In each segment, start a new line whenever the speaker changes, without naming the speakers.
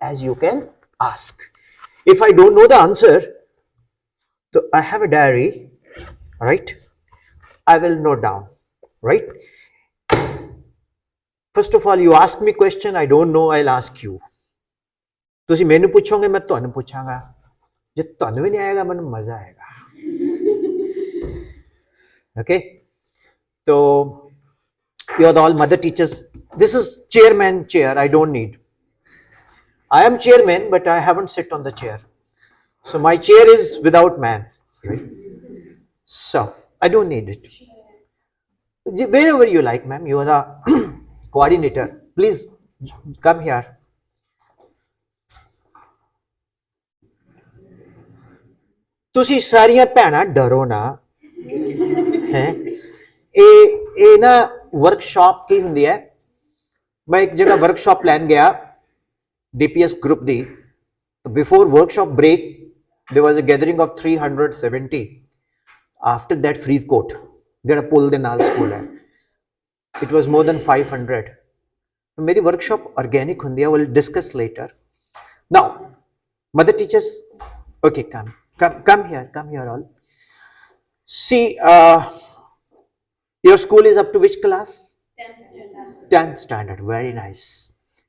as you can ask. If I don't know the answer, so I have a diary, right? I will note down, right? First of all, you ask me question, I don't know, I'll ask you. ਤੁਸੀਂ ਮੈਨੂੰ ਪੁੱਛੋਗੇ ਮੈਂ ਤੁਹਾਨੂੰ ਪੁੱਛਾਂਗਾ ਜੇ ਤੁਹਾਨੂੰ ਵੀ ਨਹੀਂ ਆਏਗਾ ਮੈਨੂੰ ਮਜ਼ਾ ਆਏਗਾ okay so you're all mother teachers. This is chairman chair, I don't need. I am chairman but I haven't sit on the chair, so my chair is without man, right? So I don't need it. Wherever you like, ma'am, you are the coordinator, please come here. ਤੁਸੀਂ ਸਾਰੀਆਂ ਭੈਣਾਂ ਡਰੋ ਨਾ ਹੈ ਇਹ ਨਾ workshop ਕੀ ਹੁੰਦੀ ਹੈ ਮੈਂ ਇੱਕ ਜਗ੍ਹਾ ਵਰਕਸ਼ਾਪ ਲੈਣ ਗਿਆ DPS group the before workshop break there was a gathering of 370 after that Faridkot ਜਿਹੜਾ ਪੁਲ ਦੇ ਨਾਲ ਸਕੂਲ ਹੈ it was more than 500 ਮੇਰੀ ਵਰਕਸ਼ਾਪ ਆਰਗੈਨਿਕ ਹੁੰਦੀ ਹੈ we'll discuss later. Now mother teachers, okay, come here all. See, your school is up to which class? 10th standard. Very nice.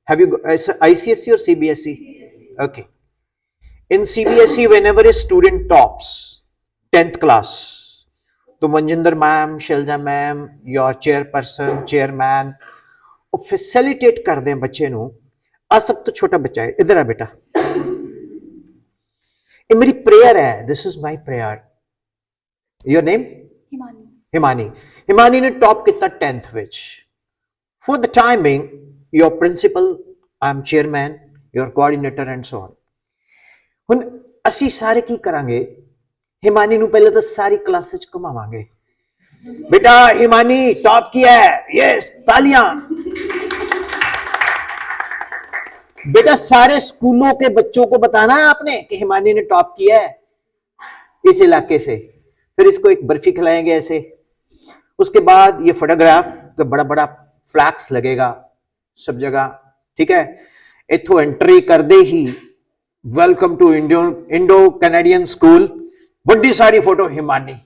Have you ICSE or CBSE? Okay. In CBSE, whenever a student tops 10th class, तो Manjinder ma'am, Shailja ma'am, your chairperson, chairman, वो facilitate कर दें बच्चे नू. आ सब तो छोटा बच्चा है, इधर आ बेटा. ये मेरी प्रेयर है, this is my prayer. Your name? Himani ने टॉप किया 10th which. For the timing your principal, I am chairman, your coordinator and so on. हुन असी सारे की करांगे हिमानी नु पहले तो सारी क्लासेस घुमावांगे. बेटा हिमानी टॉप किया है, यस तालियां. बेटा सारे स्कूलों के बच्चों को बताना है आपने कि हिमानी ने टॉप किया है इस इलाके से. फिर इसको एक बर्फी खिलाएंगे ऐसे. उसके बाद ये फोटोग्राफ तो बड़ा बड़ा फ्लैक्स लगेगा सब जगह, ठीक है. इथों एंट्री कर दे ही welcome to Indo Canadian school, बड़ी सारी फोटो हिमानी,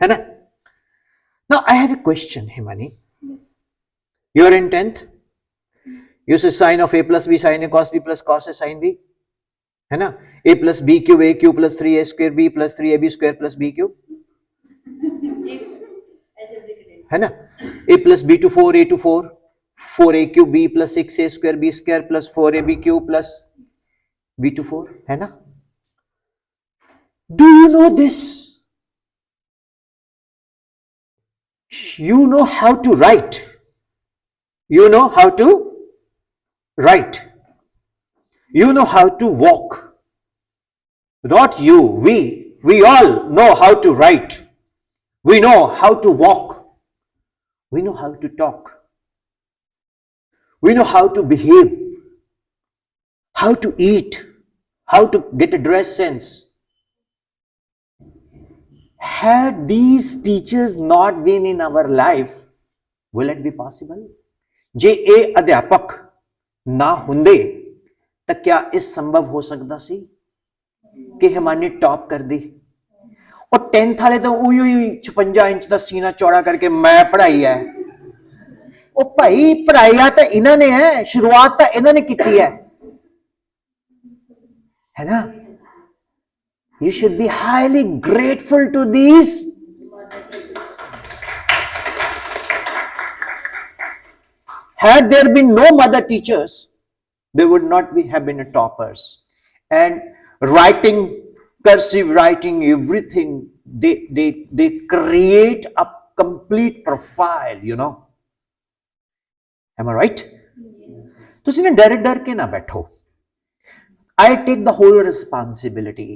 है ना. Now I have a question Himani. You are in 10th. You say sine of a plus b sine a cos b plus cos a sine b, है ना. a plus b cube a cube plus 3a square b plus 3ab square plus b cube, है ना. a plus b to 4 a to 4 4a cube b plus 6a square b square plus 4ab cube plus b to 4, है ना. Do you know this? You know how to write. You know how to write. You know how to walk. Not you, we all know how to write. We know how to walk. We know how to talk. We know how to behave, how to eat, how to get a dress sense. Had these teachers not been in our life, will it be possible? जे ए अध्यापक ना हुंदे तो क्या इस संभव हो सकता सी कि हिमानी टॉप कर दी. और 10th वाले तो उई 56 इंच का सीना चौड़ा करके मैं पढ़ाई है. ओ भाई पढ़ाई तो इन्होंने है, शुरुआत तो इन्होंने की है ना. You should be highly grateful to these. Had there been no mother teachers, there would not have been a toppers. And writing, cursive writing, everything, they create a complete profile, you know. Am I right? तुसी ने डर के ना बैठो. I take the whole responsibility.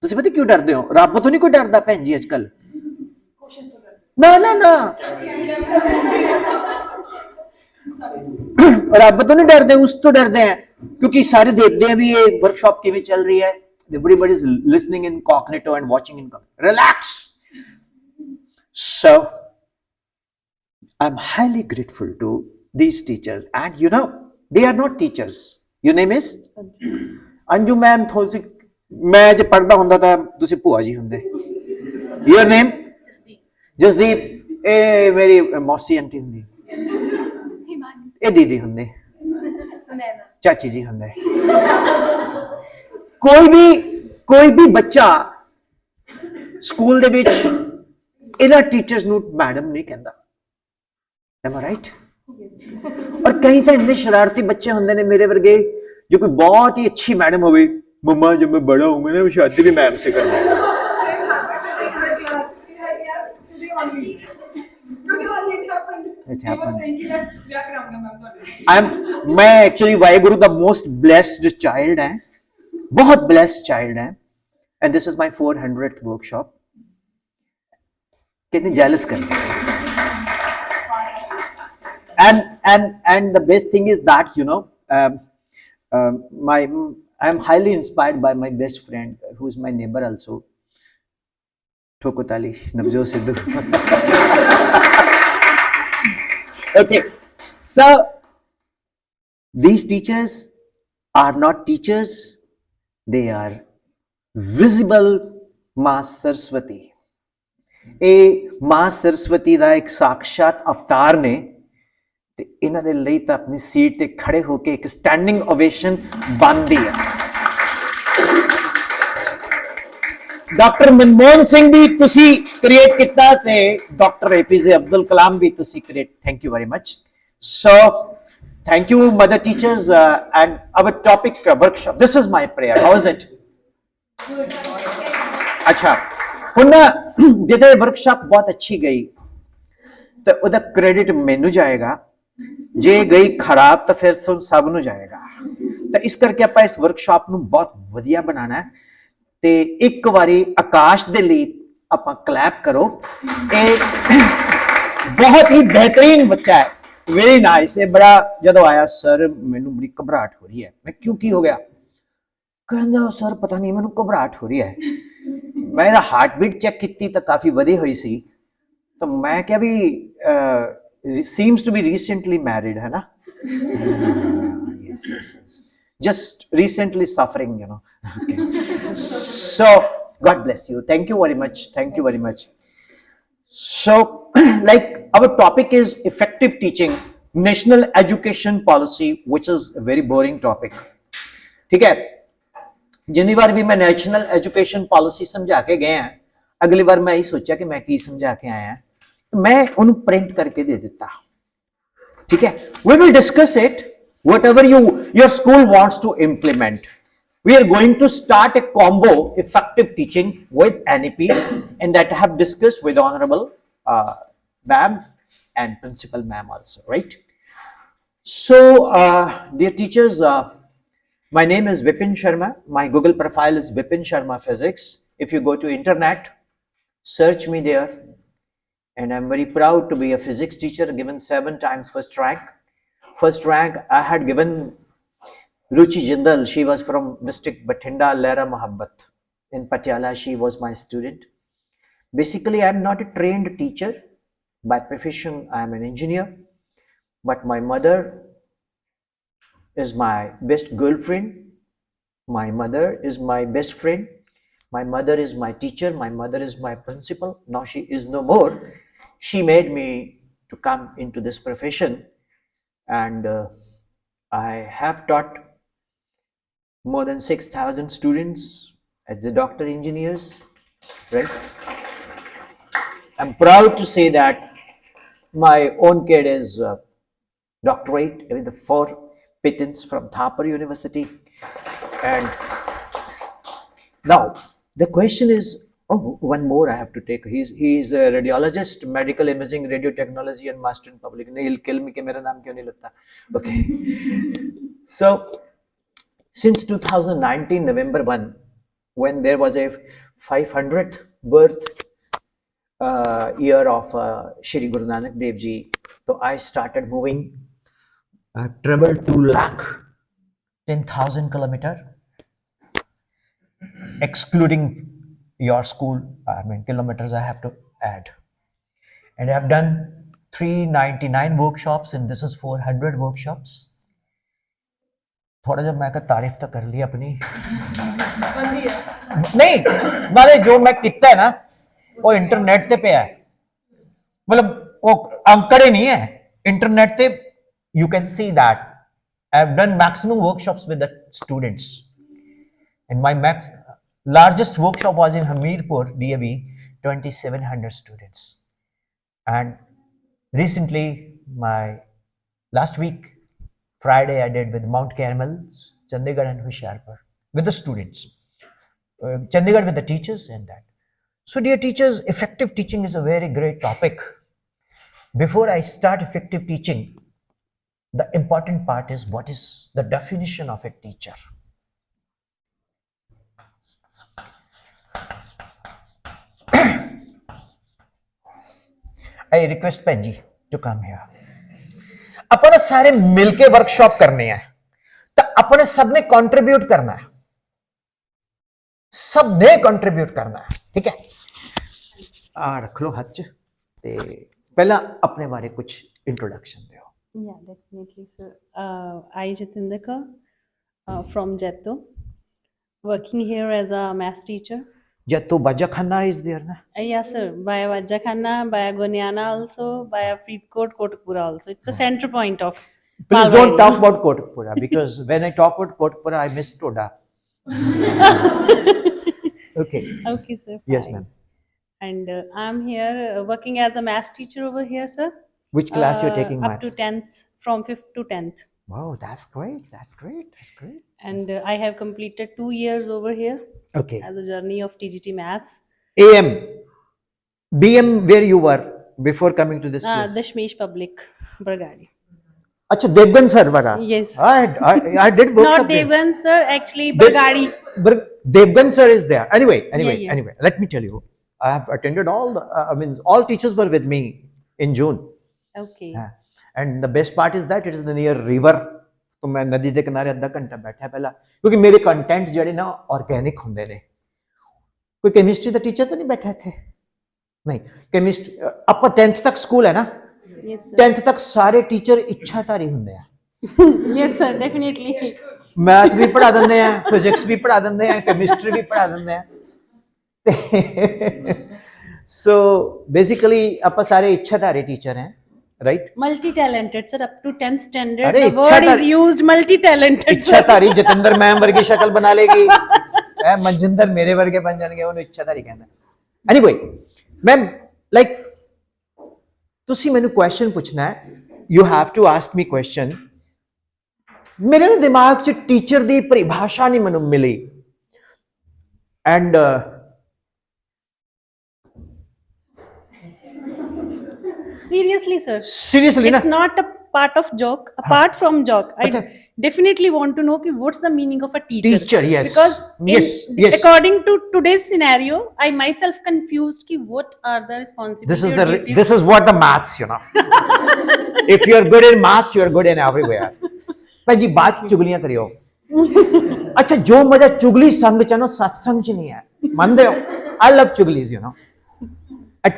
तुसी पता क्यों डरते हो? रब तो नहीं कोई डरदा भैन जी आजकल. ना ना ना रब तो नहीं डरते, उस तो डरते हैं क्योंकि सारे देखते हैं भी ये वर्कशॉप किवें चल रही है. Everybody is listening incognito and watching incognito. Relax. So I'm highly grateful to these teachers, and you know they are not teachers. Your name is Anju ma'am. थोड़ी सी मैं जब पढ़ता ਹੁੰਦਾ ਤਾਂ ਤੁਸੀਂ ਭੂਆ ਜੀ ਹੁੰਦੇ. Your name Jasdeep. ਇਹ ਮੇਰੀ ਮੌਸੀ ਆਂਟੀ ਹੁੰਦੀ. ਇਹ ਦੀਦੀ ਹੁੰਦੇ. ਚਾਚੀ ਜੀ ਹੁੰਦੇ. ਕੋਈ ਵੀ ਬੱਚਾ ਸਕੂਲ ਦੇ ਵਿੱਚ ਇਹਨਾਂ ਟੀਚਰਸ ਨੂੰ ਮੈਡਮ ਨਹੀਂ ਕਹਿੰਦਾ. Am I right? और कहीं तो इतने शरारती बच्चे होंगे ने मेरे वर्गे जो कोई बहुत ही अच्छी मैडम हो गई, मम्मा जब मैं बड़ा हूँ मैं शादी भी मैम से करूँगा. मैं actually Waheguru the most blessed child है, बहुत ब्लेस्ड चाइल्ड है, and this is my 400th workshop. कितने जेलस करते हैं. And the best thing is that, you know, I'm highly inspired by my best friend who is my neighbor also, Thokutali Navjot Sidhu. Okay, so these teachers are not teachers, they are visible मां सरस्वती. ए मां सरस्वती ਦਾ ਇੱਕ ਸਾਖਸ਼ਾਤ ਅਵਤਾਰ ਨੇ ਤੇ ਇਹਨਾਂ ਦੇ ਲਈ ਤਾਂ ਆਪਣੀ ਸੀਟ ਤੇ ਖੜੇ ਹੋ ਕੇ ਇੱਕ ਸਟੈਂਡਿੰਗ ਓਵੇਸ਼ਨ ਬਣਦੀ ਹੈ. ਡਾਕਟਰ ਮਨਮੋਹਨ ਸਿੰਘ ਵੀ ਤੁਸੀਂ ਕ੍ਰੀਏਟ ਕੀਤਾ ਤੇ ਡਾਕਟਰ ਏਪੀਜੇ ਅਬਦੁਲ ਕਲਾਮ ਵੀ ਤੁਸੀਂ create. Thank you very much. So thank you mother teachers and our topic workshop. This is my prayer. How is it? ਅੱਛਾ, ਹੁਣ ਜਿਹਦੇ ਵਰਕਸ਼ਾਪ ਬਹੁਤ ਅੱਛੀ ਗਈ ਤੇ ਉਹਦਾ ਕ੍ਰੈਡਿਟ ਮੈਨੂੰ ਜਾਏਗਾ, ਜੇ ਗਈ ਖਰਾਬ ਤਾਂ ਫਿਰ ਸਭ ਨੂੰ ਜਾਏਗਾ. ਤਾਂ ਇਸ ਕਰਕੇ ਆਪਾਂ ਇਸ ਵਰਕਸ਼ਾਪ ਨੂੰ ਬਹੁਤ ਵਧੀਆ ਬਣਾਉਣਾ ਹੈ ਤੇ ਇੱਕ ਵਾਰੀ ਆਕਾਸ਼ ਦੇ ਲਈ ਆਪਾਂ ਕਲੈਪ ਕਰੋ. ਇਹ ਬਹੁਤ ਹੀ ਬਿਹਤਰੀਨ ਬੱਚਾ ਹੈ, ਵੈਰੀ ਨਾਈਸ. ਇਹ ਬੜਾ ਜਦੋਂ ਆਇਆ ਸਰ ਮੈਨੂੰ ਬੜੀ ਘਬਰਾਹਟ ਹੋ ਰਹੀ ਹੈ. ਮੈਂ ਕਿਉਂ, ਕੀ ਹੋ ਗਿਆ? ਕਹਿੰਦਾ ਸਰ ਪਤਾ ਨਹੀਂ ਮੈਨੂੰ ਘਬਰਾਹਟ ਹੋ ਰਹੀ ਹੈ. ਮੈਂ ਇਹਦਾ ਹਾਰਟ ਬੀਟ ਚੈੱਕ ਕੀਤੀ ਤਾਂ ਕਾਫੀ ਵਧੀ ਹੋਈ ਸੀ. ਤਾਂ ਮੈਂ ਕਿਹਾ ਵੀ seems to be recently married, है ना? Yes. Just recently suffering, you know. Okay. So God bless you. Thank you very much. So like our topic is effective teaching, national education policy, which is a very boring topic. ठीक है, जितनी बार भी मैं national education policy समझा के गए हैं, अगली बार मैं यही सोचा कि मैं की समझा के आया, तो मैं उन्हें प्रिंट करके दे देता. ठीक है, we will discuss it, whatever your school wants to implement. We are going to start a combo effective teaching with NEP, and that I have discussed with Honorable ma'am and Principal ma'am also, right? So dear teachers, my name is Vipin Sharma. My Google profile is Vipin Sharma Physics. If you go to internet, search me there. And I'm very proud to be a physics teacher, given 7 times first rank. First rank I had given Ruchi Jindal. She was from district Bathinda, Lehra Mohabbat. In Patiala, she was my student. Basically, I'm not a trained teacher. By profession, I am an engineer. But my mother is my best girlfriend. My mother is my best friend. My mother is my teacher. My mother is my principal. Now she is no more. She made me to come into this profession, and I have taught more than 6,000 students as the doctor engineers, right? I'm proud to say that my own kid is doctorate with the 4 patents from Thapar University. And now the question is, one more I have to take. He's a radiologist, medical imaging, radio technology, and master in public. He'll kill me कि मेरा नाम क्यों नहीं लगता. Okay. So since 2019 November 1, when there was a 500th birth year of Shri Guru Nanak Dev Ji, so I started moving. I traveled 2,10,000 kilometers, excluding your school, I mean kilometers I have to add. And I have done 399 workshops, and this is 400 workshops. थोड़ा जब मैं तारीफ तो कर ली अपनी नहीं नाले जो मैं किया है ना वो इंटरनेट ते पे है मतलब वो अंकड़े नहीं है इंटरनेट ते you can see that I've done maximum workshops with the students and my largest workshop was in Hamirpur DAV 2700 students and recently my last week Friday I did with Mount Carmel Chandigarh and Hoshiarpur with the students Chandigarh with the teachers and that so dear teachers effective teaching is a very great topic before I start effective teaching the important part is what is the definition of a teacher. I request Penji to come here. अपन सारे मिलके workshop करने हैं तो अपने सबने contribute करना है सबने कंट्रीब्यूट करना है ठीक है रख लो हाथ च ते पहला अपने बारे कुछ इंट्रोडक्शन दो
Yeah, definitely, sir. I, Jatinder Kaur, from Jetto, working here as a maths teacher.
Jetto Bajakhanna is there, na?
Yes, sir. By Bajakhanna, by Goniana also, by Freethcourt, Kotakpura also. It's a center point of.
Please don't talk about Kotakpura because when I talk about Kotakpura, I miss Toda. Okay.
Okay, sir.
Yes, ma'am.
And I'm here working as a maths teacher over here, sir.
Which class you're taking
up
maths?
to 10th, from 5th to 10th.
Wow, that's great. That's great. That's great.
And I have completed 2 years over here.
Okay.
As a journey of TGT maths.
AM, BM, where you were before coming to this place?
Dashmesh Public, Bargadi.
Acha, Devgan sir, vara.
Yes.
I did workshop.
Not Devgan sir, actually Bargadi.
Devgan sir is there. Anyway,
Yeah.
anyway, let me tell you. I have attended all the, all teachers were with me in June.
Okay.
And the best part is that it is near river. तो मैं नदी के किनारे आधा घंटा बैठा पहला क्योंकि मेरे कंटेंट जड़े ना ऑर्गेनिक होंगे ने कोई केमिस्ट्री का टीचर तो नहीं बैठा थे नहीं केमिस्ट्री अपना 10th तक स्कूल है ना
Yes, sir.
10th तक सारे टीचर इच्छाधारी होंगे हैं
Yes, sir, definitely.
मैथ भी पढ़ा देंगे हैं फिजिक्स भी पढ़ा देंगे हैं केमिस्ट्री भी पढ़ा देंगे हैं so basically अपन सारे इच्छाधारी टीचर हैं right
Multi-talented, sir, up to 10th standard.
अरे
The word is used multi-talented.
इच्छाधारी जतिंदर मैम वर्गी शक्ल बना लेगी मनजिंदर मेरे वर्गे बन जाएंगे उन्हें इच्छाधारी कहना anyway मैम like तुसी मैंने क्वेश्चन पूछना है you have to ask me question मेरे ना दिमाग च टीचर दी परिभाषा नहीं मैंने मिली and
Seriously, sir.
seriously
It's
na
not a part of joke. Apart from joke, I definitely want to know ki what's the meaning of a teacher.
Teacher, yes.
Because
yes.
according to today's scenario, I myself confused ki what are the responsibilities.
This is what the maths you know if you are good in maths you are good in everywhere भाई जी बात चुगलियां करियो अच्छा जो मजा चुगली संग च ना सत्संग च नहीं है मानते हो आई लव चुगलीज यू नो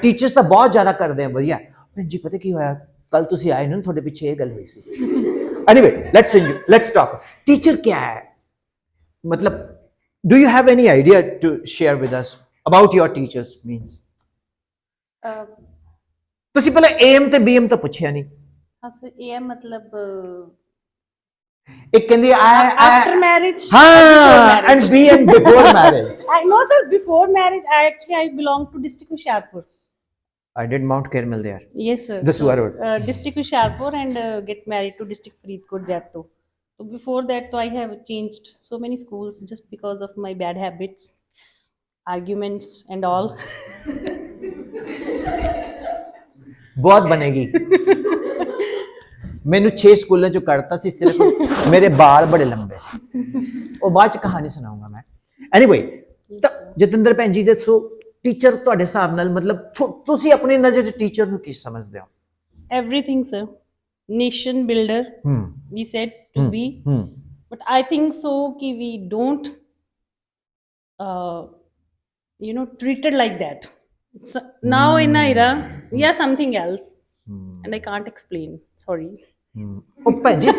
टीचर्स ਤਾਂ ਬਹੁਤ ਜ਼ਿਆਦਾ ਕਰਦੇ ਆ ਵਧੀਆ जी पता की होया कल तुसी आए ना थोड़े पीछे ये गल हुई सी anyway let's talk teacher क्या है मतलब do you have any idea to share with us about your teachers means तुसी पहले AM ਤੇ BM ਤਾਂ ਪੁੱਛਿਆ ਨਹੀਂ
हाँ सर AM मतलब
एक कहंदी
after marriage
हाँ and BM before marriage
no sir before marriage I belong to district Hoshiarpur.
I did Mount Carmel there.
Yes, sir.
The Suwa Road.
District Hoshiarpur and get married to District Freethcourt, Jetto. So before that, I have changed so many schools just because of my bad habits, arguments and all.
बहुत बनेगी मैंने 6 स्कूलों चो करता सी सिर्फ मेरे बाल बड़े लंबे सी और बाद च कहानी सुनाऊंगा मैं anyway तो जतिंदर भैन जी दसो टीचर ਤੁਹਾਡੇ ਹਿਸਾਬ ਨਾਲ ਮਤਲਬ ਤੁਸੀਂ ਆਪਣੀ ਨਜ਼ਰ ਚ ਟੀਚਰ ਨੂੰ ਕੀ ਸਮਝਦੇ ਹੋ
everything sir nation builder we said to be but I think so ki we don't treated like that. It's, now in era we are something else and I can't explain, sorry.
ओ भैन जी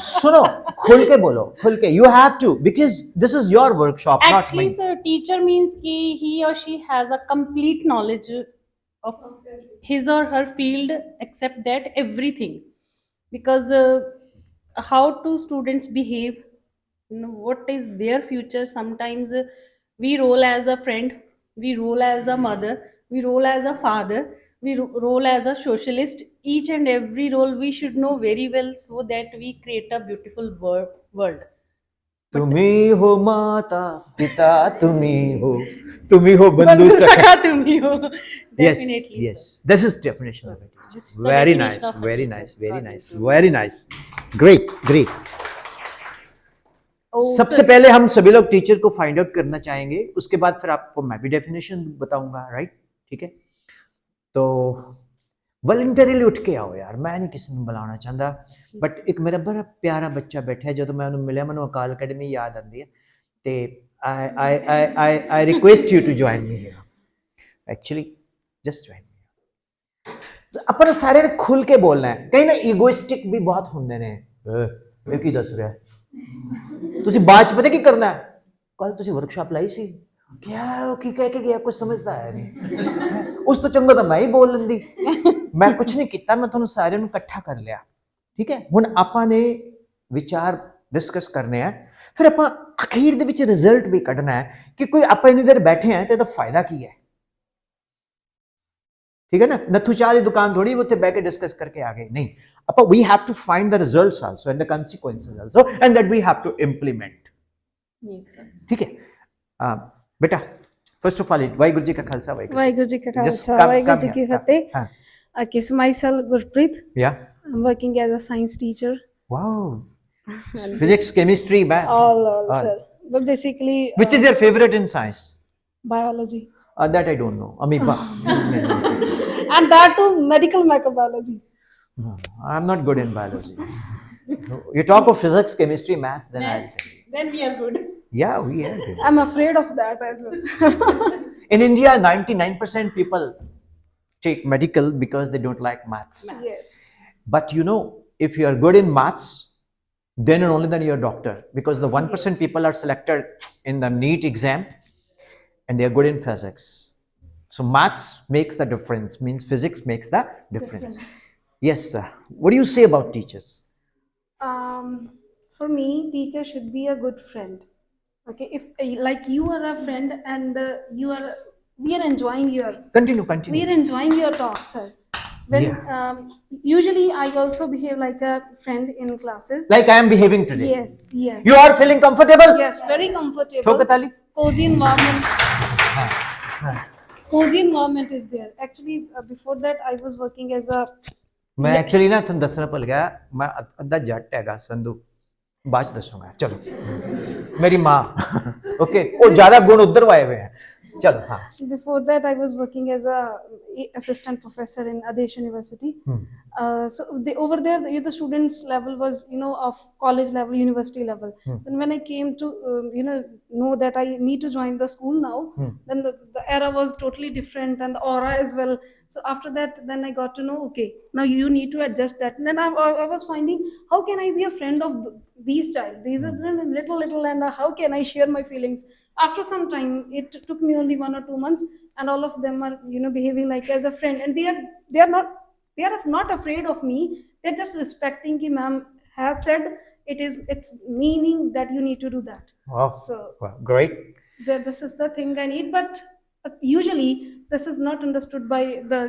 सुनो, खुल के बोलो, खुल के, you have to, because this is your workshop, not
Actually,
mine.
sir, teacher means ki he or she has a complete knowledge of his or her field, except that everything. Because how do students behave? What is their future? Sometimes we roll as a friend, we roll as a mother, we roll as a father, we roll as a socialist. Each and every role we should know very well, so that we create a beautiful world.
तुम्ही हो माता पिता, तुम्ही हो बंधु सखा.
सखा तुम ही हो.
Yes,
Definitely,
yes,
sir.
this is definition of it.
This is the
Very
definition
nice,
of a
very
teacher.
nice, very
God
nice,
bless you.
very nice. Great, great.
Oh,
सबसे
sir.
पहले हम सभी लोग teacher को find out करना चाहेंगे, उसके बाद फिर आपको मैं भी डेफिनेशन बताऊंगा, राइट? ठीक है, तो वॉलंटरीली उठ के आओ यार, मैं नहीं किसी ਨੂੰ ਬੁਲਾਉਣਾ ਚਾਹੁੰਦਾ, ਬਟ ਇੱਕ ਮੇਰਾ ਬੜਾ ਪਿਆਰਾ ਬੱਚਾ ਬੈਠਾ ਹੈ, ਜਦੋਂ ਮੈਂ ਉਹਨੂੰ ਮਿਲਿਆ ਮੈਨੂੰ ਅਕਾਲ ਅਕੈਡਮੀ ਯਾਦ ਆਉਂਦੀ ਹੈ, ਤੇ I request you to join me here. Actually, just join me. अपन सारे ने खुल के बोलना है, कहीं ना ਈਗੋਇਸਟਿਕ ਵੀ ਬਹੁਤ ਹੁੰਦੇ ਨੇ, ਇਹ ਕੀ ਦੱਸ ਰਿਹਾ ਹੈ, ਤੁਸੀਂ ਬਾਅਦ ਚ ਪਤਾ ਕੀ ਕਰਨਾ ਹੈ, ਕੱਲ ਤੁਸੀਂ ਵਰਕਸ਼ਾਪ ਲਾਈ ਸੀ, ਕਿਆ ਕੀ ਕਹਿ ਕੇ ਗਿਆ, ਕੁਝ ਸਮਝਦਾ ਹੈ ਨਹੀਂ, ਉਸ ਤੋਂ ਚੰਗਾ ਤਾਂ ਮੈਂ ਹੀ ਬੋਲ ਲੈਂਦੀ, ਮੈਂ ਕੁਝ ਨਹੀਂ ਕੀਤਾ, ਮੈਂ ਤੁਹਾਨੂੰ ਸਾਰਿਆਂ ਨੂੰ ਇਕੱਠਾ ਕਰ ਲਿਆ, ਠੀਕ ਹੈ? ਹੁਣ ਆਪਾਂ ਨੇ ਵਿਚਾਰ ਡਿਸਕਸ ਕਰਨੇ ਆ, ਫਿਰ ਆਪਾਂ ਅਖੀਰ ਦੇ ਵਿੱਚ ਰਿਜ਼ਲਟ ਵੀ ਕੱਢਣਾ ਹੈ ਕਿ ਕੋਈ ਆਪਾਂ ਇੰਨੀ ਦੇਰ ਬੈਠੇ ਆ ਤੇ ਇਹਦਾ ਫਾਇਦਾ ਕੀ ਹੈ, ਠੀਕ ਹੈ ਨਾ? ਨੱਥੂ ਚਾਹ ਦੀ ਦੁਕਾਨ ਥੋੜੀ ਉੱਥੇ ਬਹਿ ਕੇ ਡਿਸਕਸ ਕਰਕੇ ਆ ਗਏ, ਨਹੀਂ, ਆਪਾਂ we have to find the results also and the consequences also and that we have to implement.
Yes, sir.
ਠੀਕ ਹੈ ਬੇਟਾ, first of all Waheguru ji ਕਾ ਖਾਲਸਾ,
ਵਾਹਿਗੁਰੂ ਜੀ ਕਾ
Just
Khalsa,
come
Waheguru ji
here.
ਕੀ ਫਤਿਹ.
ਹਾਂ.
Okay, so myself Gurpreet.
Yeah.
I'm working as a science teacher.
Wow. Physics, chemistry, math.
All,
All.
sir. But basically,
Which is your favorite in science?
biology,
That I don't know. Amoeba.
and that too medical microbiology.
No, I'm not good in biology. You talk of physics, chemistry, math, then I'll
Yes.
tell you.
Then we are good.
Yeah, we are good.
I'm afraid of that as well.
In India, 99% people take medical because they don't like maths.
Yes.
But you know, if you are good in maths, then and only then you're a doctor, because the 1%
Yes.
people are selected in the NEET exam and they're good in physics. So maths makes the difference, means physics makes the difference. Yes, sir. What do you say about teachers?
For me, teacher should be a good friend. Okay, if like you are a friend and we are enjoying your
Continue.
we are enjoying your talk, sir. When usually I also behave like a friend in classes.
Like I am behaving today.
Yes.
You are feeling comfortable?
Yes, very comfortable.
ठोक ताली.
Cozy environment. Cozy environment is there. Actually, before that, I was working as a.
मैं actually ना ਤੁਹਾਨੂੰ ਦੱਸਣਾ ਭੁੱਲ ਗਿਆ, ਮੈਂ ਅੱਧਾ ਜੱਟ ਹੈਗਾ ਸੰਧੂ, ਬਾਅਦ ਚ ਦੱਸੂਗਾ, ਚਲੋ ਮੇਰੀ ਮਾਂ, ਓਕੇ, ਉਹ ਜ਼ਿਆਦਾ ਗੁਣ ਉਧਰ ਵਾਏ ਹੋਏ ਹੈ, ਚਲੋ ਹਾਂ.
Before that, I was working as a assistant professor in Adesh University. So over there, the students' level was of college level, university level. Then when I came to know that I need to join the school now, then the era was totally different and the aura as well. So after that, then I got to know, okay, now you need to adjust that. And then I was finding, how can I be a friend of these child? These are little, and how can I share my feelings? After some time, it took me only 1 or 2 months, and all of them are behaving like as a friend, and they are not afraid of me. They're just respecting ki ma'am has said it's meaning that you need to do that.
Wow.
So
Wow, great.
this is the thing I need, but usually this is not understood by the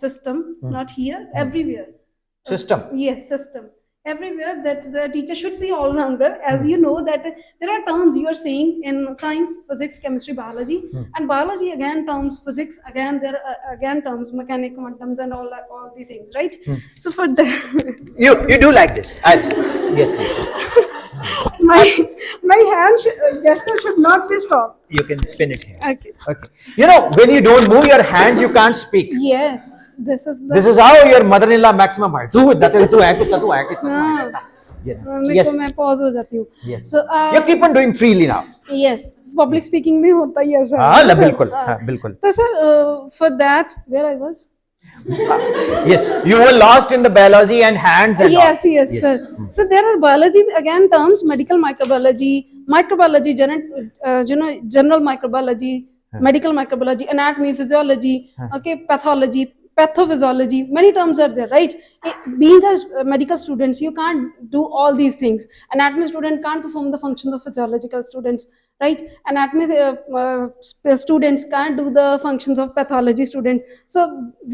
system. Not here, everywhere.
System.
Yes, system. Everywhere that the teacher should be all-rounder, as you know that there are terms you are saying in science, physics, chemistry, biology, and biology again terms, physics again there are again terms, mechanics, quantums, and all the things, right? So for the
You do like this. Yes.
my hand gesture should not be stopped.
You can spin it here.
Okay.
When you don't move your hands, you can't speak.
Yes, this is the.
This is how your mother-in-law maximum है. तू है कितना.
मेरे को मैं pause हो जाती हूँ.
Yes.
So
You keep on doing freely now.
yes, public speaking में होता ही है sir.
हाँ,
So,
बिल्कुल. हाँ, बिल्कुल.
So sir, for that, where I was.
Yes, you were lost in the biology and hands and
Yes,
all.
yes, sir. So there are biology again terms: medical microbiology, microbiology, general microbiology, medical microbiology, anatomy, physiology, okay, pathology, pathophysiology. Many terms are there, right? Being a medical students, you can't do all these things. Anatomy student can't perform the functions of physiological students, right? Anatomy students can't do the functions of pathology student. So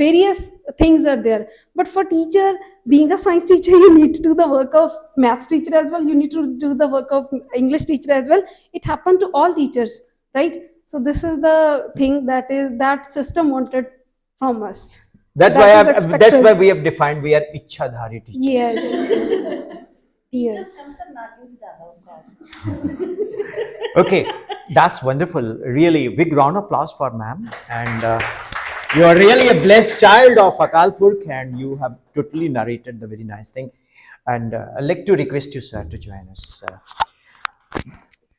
various things are there. But for teacher, being a science teacher, you need to do the work of maths teacher as well, you need to do the work of English teacher as well. It happened to all teachers, right? So this is the thing that system wanted from us.
That's
That
why
is
that's
expected.
why we have defined we are ichhadhari teachers.
Yes. Yes.
Okay, that's wonderful. Really, big round of applause for ma'am. And you are really a blessed child of Akal Purkh, and you have totally narrated the very nice thing. And I'd like to request you, sir, to join us.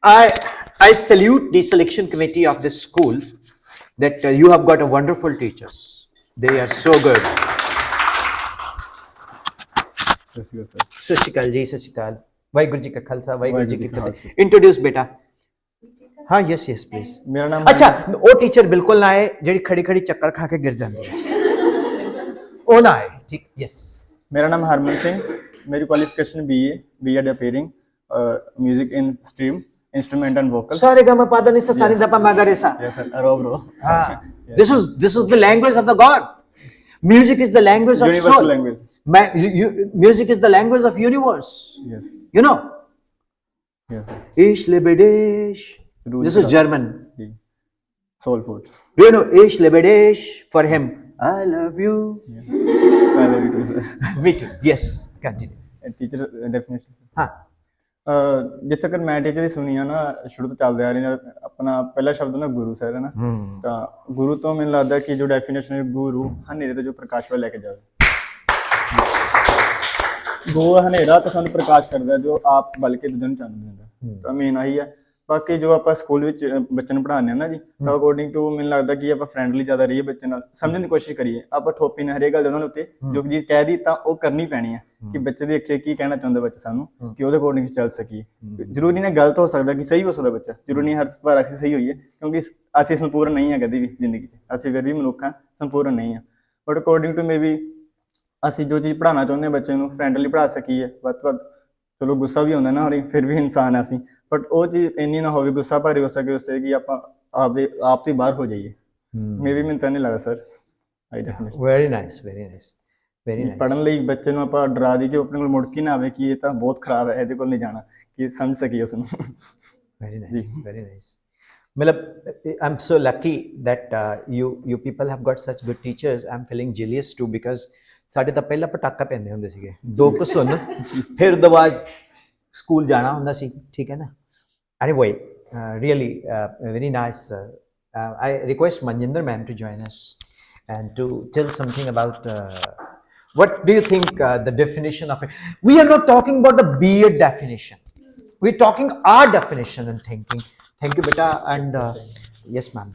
I salute the selection committee of this school that you have got a wonderful teachers. They are so good. ਸਤਿ ਸ਼੍ਰੀ ਅਕਾਲ ਜੀ, ਸਤਿ ਸ਼੍ਰੀ ਅਕਾਲ, ਵਾਹਿਗੁਰੂ ਜੀ ਕਾ ਖਾਲਸਾ, ਵਾਹਿਗੁਰੂ ਜੀ ਕੀ ਫਤਿਹ। Introduce ਬੇਟਾ। ਹਾਂ, yes yes please.
ਮੇਰਾ ਨਾਮ
ਅੱਛਾ, ਉਹ ਟੀਚਰ ਬਿਲਕੁਲ ਨਾ ਆਏ ਜਿਹੜੀ ਖੜੀ ਖੜੀ ਚੱਕਰ ਖਾ ਕੇ ਗਿਰ ਜਾਂਦੀ ਹੈ, ਉਹ ਨਾ ਆਏ, ਠੀਕ? ਯੈਸ।
ਮੇਰਾ ਨਾਮ ਹਰਮਨ ਸਿੰਘ, ਮੇਰੀ qualification BA B.Ed appearing music in stream instrument and vocal.
ਸਾਰੇ ਗਮਾ ਪਾਦਾ ਨਿਸਾ ਸਾਨੀ ਦਪਾ ਮਾਗਾ ਰੇਸਾ।
ਯੈਸ ਸਰ, ਰੋ ਬ੍ਰੋ।
ਹਾਂ, this is the language of the God. Music is the language of
Universal
soul.
language.
Music is the language of universe.
Yes.
You know,
Yes sir.
Ich liebe dich. This is German.
Soul food.
Do you know Ich liebe dich? For him, I love you.
I love you too sir.
Me too. Yes. Continue.
Teacher definition
ਹਾਂ।
ਜਿੱਥੇ ਤੱਕ ਮੈਂ teacher ਦੀ ਸੁਣੀ ਆ ਨਾ, ਸ਼ੁਰੂ ਤੋਂ ਚੱਲਦੇ ਆ ਰਹੇ ਨੇ, ਆਪਣਾ ਪਹਿਲਾ ਸ਼ਬਦ ਨਾ ਗੁਰੂ ਸਰ ਹੈ ਨਾ, ਤਾਂ ਗੁਰੂ ਤੋਂ ਮੈਨੂੰ ਲੱਗਦਾ ਕਿ ਜੋ ਡੈਫੀਨੇਸ਼ਨ ਹੈ, ਗੁਰੂ ਹਨੇਰੇ ਤੋਂ ਜੋ ਪ੍ਰਕਾਸ਼ ਵੱਲ ਲੈ ਕੇ ਜਾਵੇ। ਗੁਰੂ ਹਨੇਰਾ ਤਾਂ ਸਾਨੂੰ ਪ੍ਰਕਾਸ਼ ਕਰਦਾ, ਜੋ ਆਪ ਬਲਕਿ ਦੂਜੇ ਨੂੰ ਚਾਨਣ ਦਿੰਦਾ, ਤਾਂ ਮੇਨ ਆਹੀ ਆ। ਬਾਕੀ ਜੋ ਆਪਾਂ ਸਕੂਲ ਵਿੱਚ ਬੱਚੇ ਨੂੰ ਪੜ੍ਹਾਉਂਦੇ ਹਾਂ ਨਾ ਜੀ, ਤਾਂ ਅਕੋਰਡਿੰਗ ਟੂ ਮੈਨੂੰ ਲੱਗਦਾ ਕਿ ਆਪਾਂ ਫਰੈਂਡਲੀ ਜ਼ਿਆਦਾ ਰਹੀਏ, ਬੱਚੇ ਨਾਲ ਸਮਝਣ ਦੀ ਕੋਸ਼ਿਸ਼ ਕਰੀਏ। ਆਪਾਂ ਠੋਪੀ ਨਾ ਹਰੇਕ ਗੱਲ ਦੇ ਉਹਨਾਂ ਦੇ ਉੱਤੇ ਜੋ ਚੀਜ਼ ਕਹਿ ਦੀ ਤਾਂ ਉਹ ਕਰਨੀ ਪੈਣੀ ਹੈ, ਕਿ ਬੱਚੇ ਦੇ ਅੱਖੇ ਕੀ ਕਹਿਣਾ ਚਾਹੁੰਦਾ ਬੱਚਾ ਸਾਨੂੰ, ਕਿ ਉਹਦੇ ਅਕੋਰਡਿੰਗ ਚੱਲ ਸਕੀਏ। ਜ਼ਰੂਰੀ ਨਹੀਂ ਗਲਤ ਹੋ ਸਕਦਾ, ਕਿ ਸਹੀ ਹੋ ਸਕਦਾ ਬੱਚਾ, ਜ਼ਰੂਰੀ ਨਹੀਂ ਹਰ ਵਾਰ ਅਸੀਂ ਸਹੀ ਹੋਈਏ, ਕਿਉਂਕਿ ਅਸੀਂ ਸੰਪੂਰਨ ਨਹੀਂ ਹਾਂ ਕਦੇ ਵੀ ਜ਼ਿੰਦਗੀ 'ਚ, ਅਸੀਂ ਫਿਰ ਵੀ ਮਨੁੱਖ ਹਾਂ, ਸੰਪੂਰਨ ਨਹੀਂ ਹਾਂ। ਬਟ ਅਕੋਰਡਿੰਗ ਟੂ ਮੇ ਵੀ ਅਸੀਂ ਜੋ ਚੀਜ਼ ਪੜ੍ਹਾਉਣਾ ਚਾਹੁੰਦੇ ਹਾਂ ਬੱਚੇ ਨੂੰ, ਫਰੈਂਡਲੀ ਪੜ੍ਹਾ ਸਕੀਏ ਵੱਧ ਤੋਂ ਵੱਧ। ਚਲੋ ਗੁੱਸਾ ਵੀ ਆਉਂਦਾ ਨਾ, ਫਿਰ ਵੀ ਇਨਸਾਨ ਆ ਅਸੀਂ, ਬਟ ਉਹ ਚੀਜ਼ ਇੰਨੀ ਨਾ ਹੋਵੇ, ਗੁੱਸਾ ਭਾਰੀ ਹੋ ਸਕੇ ਉਸਤੇ, ਕਿ ਆਪਾਂ ਆਪ ਤੋਂ ਹੀ ਬਾਹਰ ਹੋ ਜਾਈਏ। ਮੇਬੀ ਮੈਨੂੰ ਤਾਂ ਨਹੀਂ ਲੱਗਦਾ sir.
Very nice, very nice, very nice.
ਪੜ੍ਹਨ ਲਈ ਬੱਚੇ ਨੂੰ ਆਪਾਂ ਡਰਾ ਦੀ ਕਿ ਆਪਣੇ ਕੋਲ ਮੁੜ ਕੇ ਨਾ ਆਵੇ ਕਿ ਇਹ ਤਾਂ ਬਹੁਤ ਖਰਾਬ ਹੈ, ਇਹਦੇ ਕੋਲ ਨਹੀਂ ਜਾਣਾ, ਕਿ ਸਮਝ ਸਕੀਏ ਉਸ ਨੂੰ।
Very nice, very nice. Malab, I'm so lucky that you people have got such good teachers. I'm feeling jealous too, because ਸਾਡੇ ਤਾਂ ਪਹਿਲਾਂ ਪਟਾਕਾ ਪੈਂਦੇ ਹੁੰਦੇ ਸੀਗੇ, 2 ਕੁ ਸੁਣ, ਫਿਰ ਦਵਾ ਸਕੂਲ ਜਾਣਾ ਹੁੰਦਾ ਸੀ, ਠੀਕ ਹੈ ਨਾ? Anyway, really very nice. I request Manjinder ma'am to join us and to tell something about what do you think the definition of it. We are not talking about the B.Ed definition. We're talking our definition and thinking. Thank you, beta. And yes, ma'am.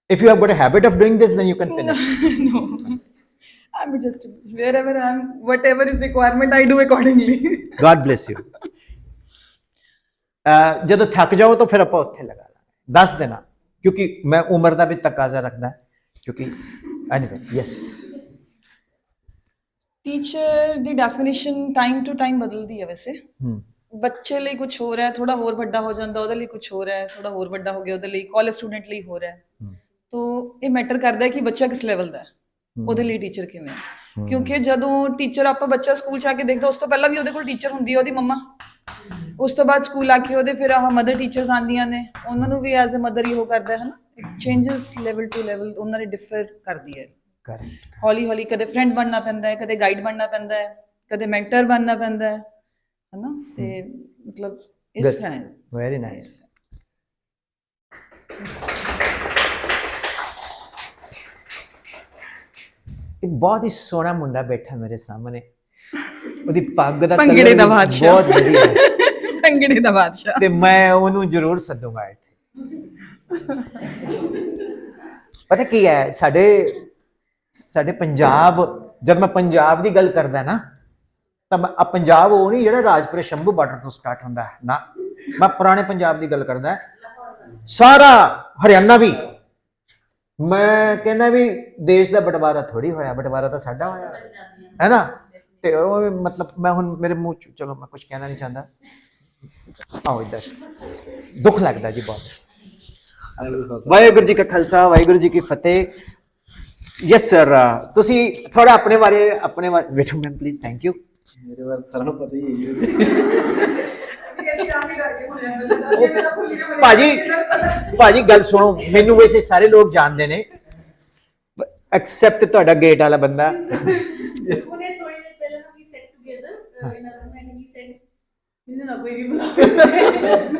If you have got a habit of doing this, then you can finish.
No, I'm just wherever I'm, whatever is requirement, I do accordingly.
God bless you. ਜਦੋਂ ਥੱਕ ਜਾਓ ਤਾਂ ਫਿਰ ਆਪਾਂ ਉੱਥੇ ਲਗਾ ਲਾਂਗੇ, ਦੱਸ ਦੇਣਾ, ਕਿਉਂਕਿ ਮੈਂ ਉਮਰ ਦਾ ਵੀ ਤਕਾਜ਼ਾ ਰੱਖਦਾ, ਕਿਉਂਕਿ anyway. Yes.
Teacher the definition time to time ਬਦਲਦੀ ਹੈ ਵੈਸੇ। ਬੱਚੇ ਲਈ ਕੁਝ ਹੋ ਰਿਹਾ, ਥੋੜਾ ਹੋਰ ਵੱਡਾ ਹੋ ਜਾਂਦਾ ਉਹਦੇ ਲਈ ਕੁਝ ਹੋ ਰਿਹਾ, ਥੋੜਾ ਹੋਰ ਵੱਡਾ ਹੋ ਗਿਆ ਉਹਦੇ ਲਈ, ਕਾਲਜ ਸਟੂਡੈਂਟ ਲਈ ਹੋ ਰਿਹਾ। ਤੋ ਇਹ ਮੈਟਰ ਕਰਦਾ ਹੈ ਕਿ ਬੱਚਾ ਕਿਸ ਲੈਵਲ ਦਾ ਹੈ, ਉਹਦੇ ਲਈ ਟੀਚਰ ਕਿਵੇਂ ਹੈ। ਕਿਉਂਕਿ ਜਦੋਂ ਟੀਚਰ ਆਪਾਂ ਬੱਚਾ ਸਕੂਲ 'ਚ ਆ ਕੇ ਦੇਖਦਾ, ਉਸ ਤੋਂ ਪਹਿਲਾਂ ਵੀ ਉਹਦੇ ਕੋਲ ਟੀਚਰ ਹੁੰਦੀ ਹੈ, ਉਹਦੀ ਮੰਮਾ। ਉਸ ਤੋਂ ਬਾਅਦ ਸਕੂਲ ਆ ਕੇ ਉਹਦੇ ਫਿਰ ਆਹ ਮਦਰ ਟੀਚਰਸ ਆਉਂਦੀਆਂ ਨੇ, ਉਹਨਾਂ ਨੂੰ ਵੀ ਐਜ਼ ਅ ਮਦਰ ਹੀ ਉਹ ਕਰਦਾ ਹੈ ਨਾ। It changes level to level, ਉਹਨਾਂ ਨੇ ਡਿਫਰ ਕਰਦੀ ਹੈ।
ਕਰੈਕਟ।
ਹੌਲੀ ਹੌਲੀ ਕਦੇ ਫਰੈਂਡ ਬਣਨਾ ਪੈਂਦਾ ਹੈ, ਕਦੇ ਗਾਈਡ ਬਣਨਾ ਪੈਂਦਾ ਹੈ, ਕਦੇ ਮੈਂਟਰ ਬਣਨਾ ਪੈਂਦਾ ਹੈ ਨਾ। ਤੇ ਮਤਲਬ ਇਸ ਤਰ੍ਹਾਂ ਹੈ।
Very nice. ਇੱਕ ਬਹੁਤ ਹੀ ਸੋਹਣਾ ਮੁੰਡਾ ਬੈਠਾ ਮੇਰੇ ਸਾਹਮਣੇ, ਉਹਦੀ ਪੱਗ ਦਾ
ਭੰਗੜੇ ਦਾ ਬਾਦਸ਼ਾਹ,
ਬਹੁਤ ਵਧੀਆ ਹੈ,
ਭੰਗੜੇ ਦਾ ਬਾਦਸ਼ਾਹ।
ਤੇ ਮੈਂ ਉਹਨੂੰ ਜ਼ਰੂਰ ਸੱਦੂਗਾ ਇੱਥੇ। ਪਤਾ ਕੀ ਹੈ, ਸਾਡੇ ਪੰਜਾਬ, ਜਦ ਮੈਂ ਪੰਜਾਬ ਦੀ ਗੱਲ ਕਰਦਾ ਨਾ, ਤਾਂ ਪੰਜਾਬ ਉਹ ਨਹੀਂ ਜਿਹੜਾ ਰਾਜਪੁਰੇ ਸ਼ੰਭੂ ਬਾਰਡਰ ਤੋਂ ਸਟਾਰਟ ਹੁੰਦਾ ਹੈ ਨਾ, ਮੈਂ ਪੁਰਾਣੇ ਪੰਜਾਬ ਦੀ ਗੱਲ ਕਰਦਾ, ਸਾਰਾ ਹਰਿਆਣਾ ਵੀ। ਮੈਂ ਕਹਿੰਦਾ ਵੀ ਦੇਸ਼ ਦਾ ਬਟਵਾਰਾ ਥੋੜੀ ਹੋਇਆ, ਬਟਵਾਰਾ ਤਾਂ ਸਾਡਾ ਹੋਇਆ ਹੈ ਨਾ। ਤੇ ਉਹ ਮਤਲਬ ਮੈਂ ਹੁਣ ਮੇਰੇ ਮੂੰਹ ਚ, ਚਲੋ ਮੈਂ ਕੁਝ ਕਹਿਣਾ ਨਹੀਂ ਚਾਹੁੰਦਾ। ਆਓ ਇੱਧਰ, ਦੁੱਖ ਲੱਗਦਾ ਜੀ ਬਹੁਤ। ਵਾਹਿਗੁਰੂ ਜੀ ਕਾ ਖਾਲਸਾ, ਵਾਹਿਗੁਰੂ ਜੀ ਕੀ ਫਤਿਹ। ਯੈਸ ਸਰ, ਤੁਸੀਂ ਥੋੜਾ ਆਪਣੇ ਬਾਰੇ ਬੈਠੋ ਮੈਮ ਪਲੀਜ਼। Thank you.
ਮੇਰੇ ਬਾਰੇ ਸਾਰਿਆਂ ਨੂੰ ਪਤਾ ਹੀ ਹੈ
ਭਾਜੀ ਗੱਲ ਸੁਣੋ, ਮੈਨੂੰ ਵੈਸੇ ਸਾਰੇ ਲੋਕ ਜਾਣਦੇ ਨੇ ਐਕਸੈਪਟ ਤੁਹਾਡਾ ਗੇਟ ਵਾਲਾ ਬੰਦਾ।
ਉਹਨੇ ਥੋੜੀ ਦੇਰ ਪਹਿਲਾਂ we sat together in a room and he said ਮੈਨੂੰ ਨਾ ਕੋਈ ਵੀ ਬੁਲਾ।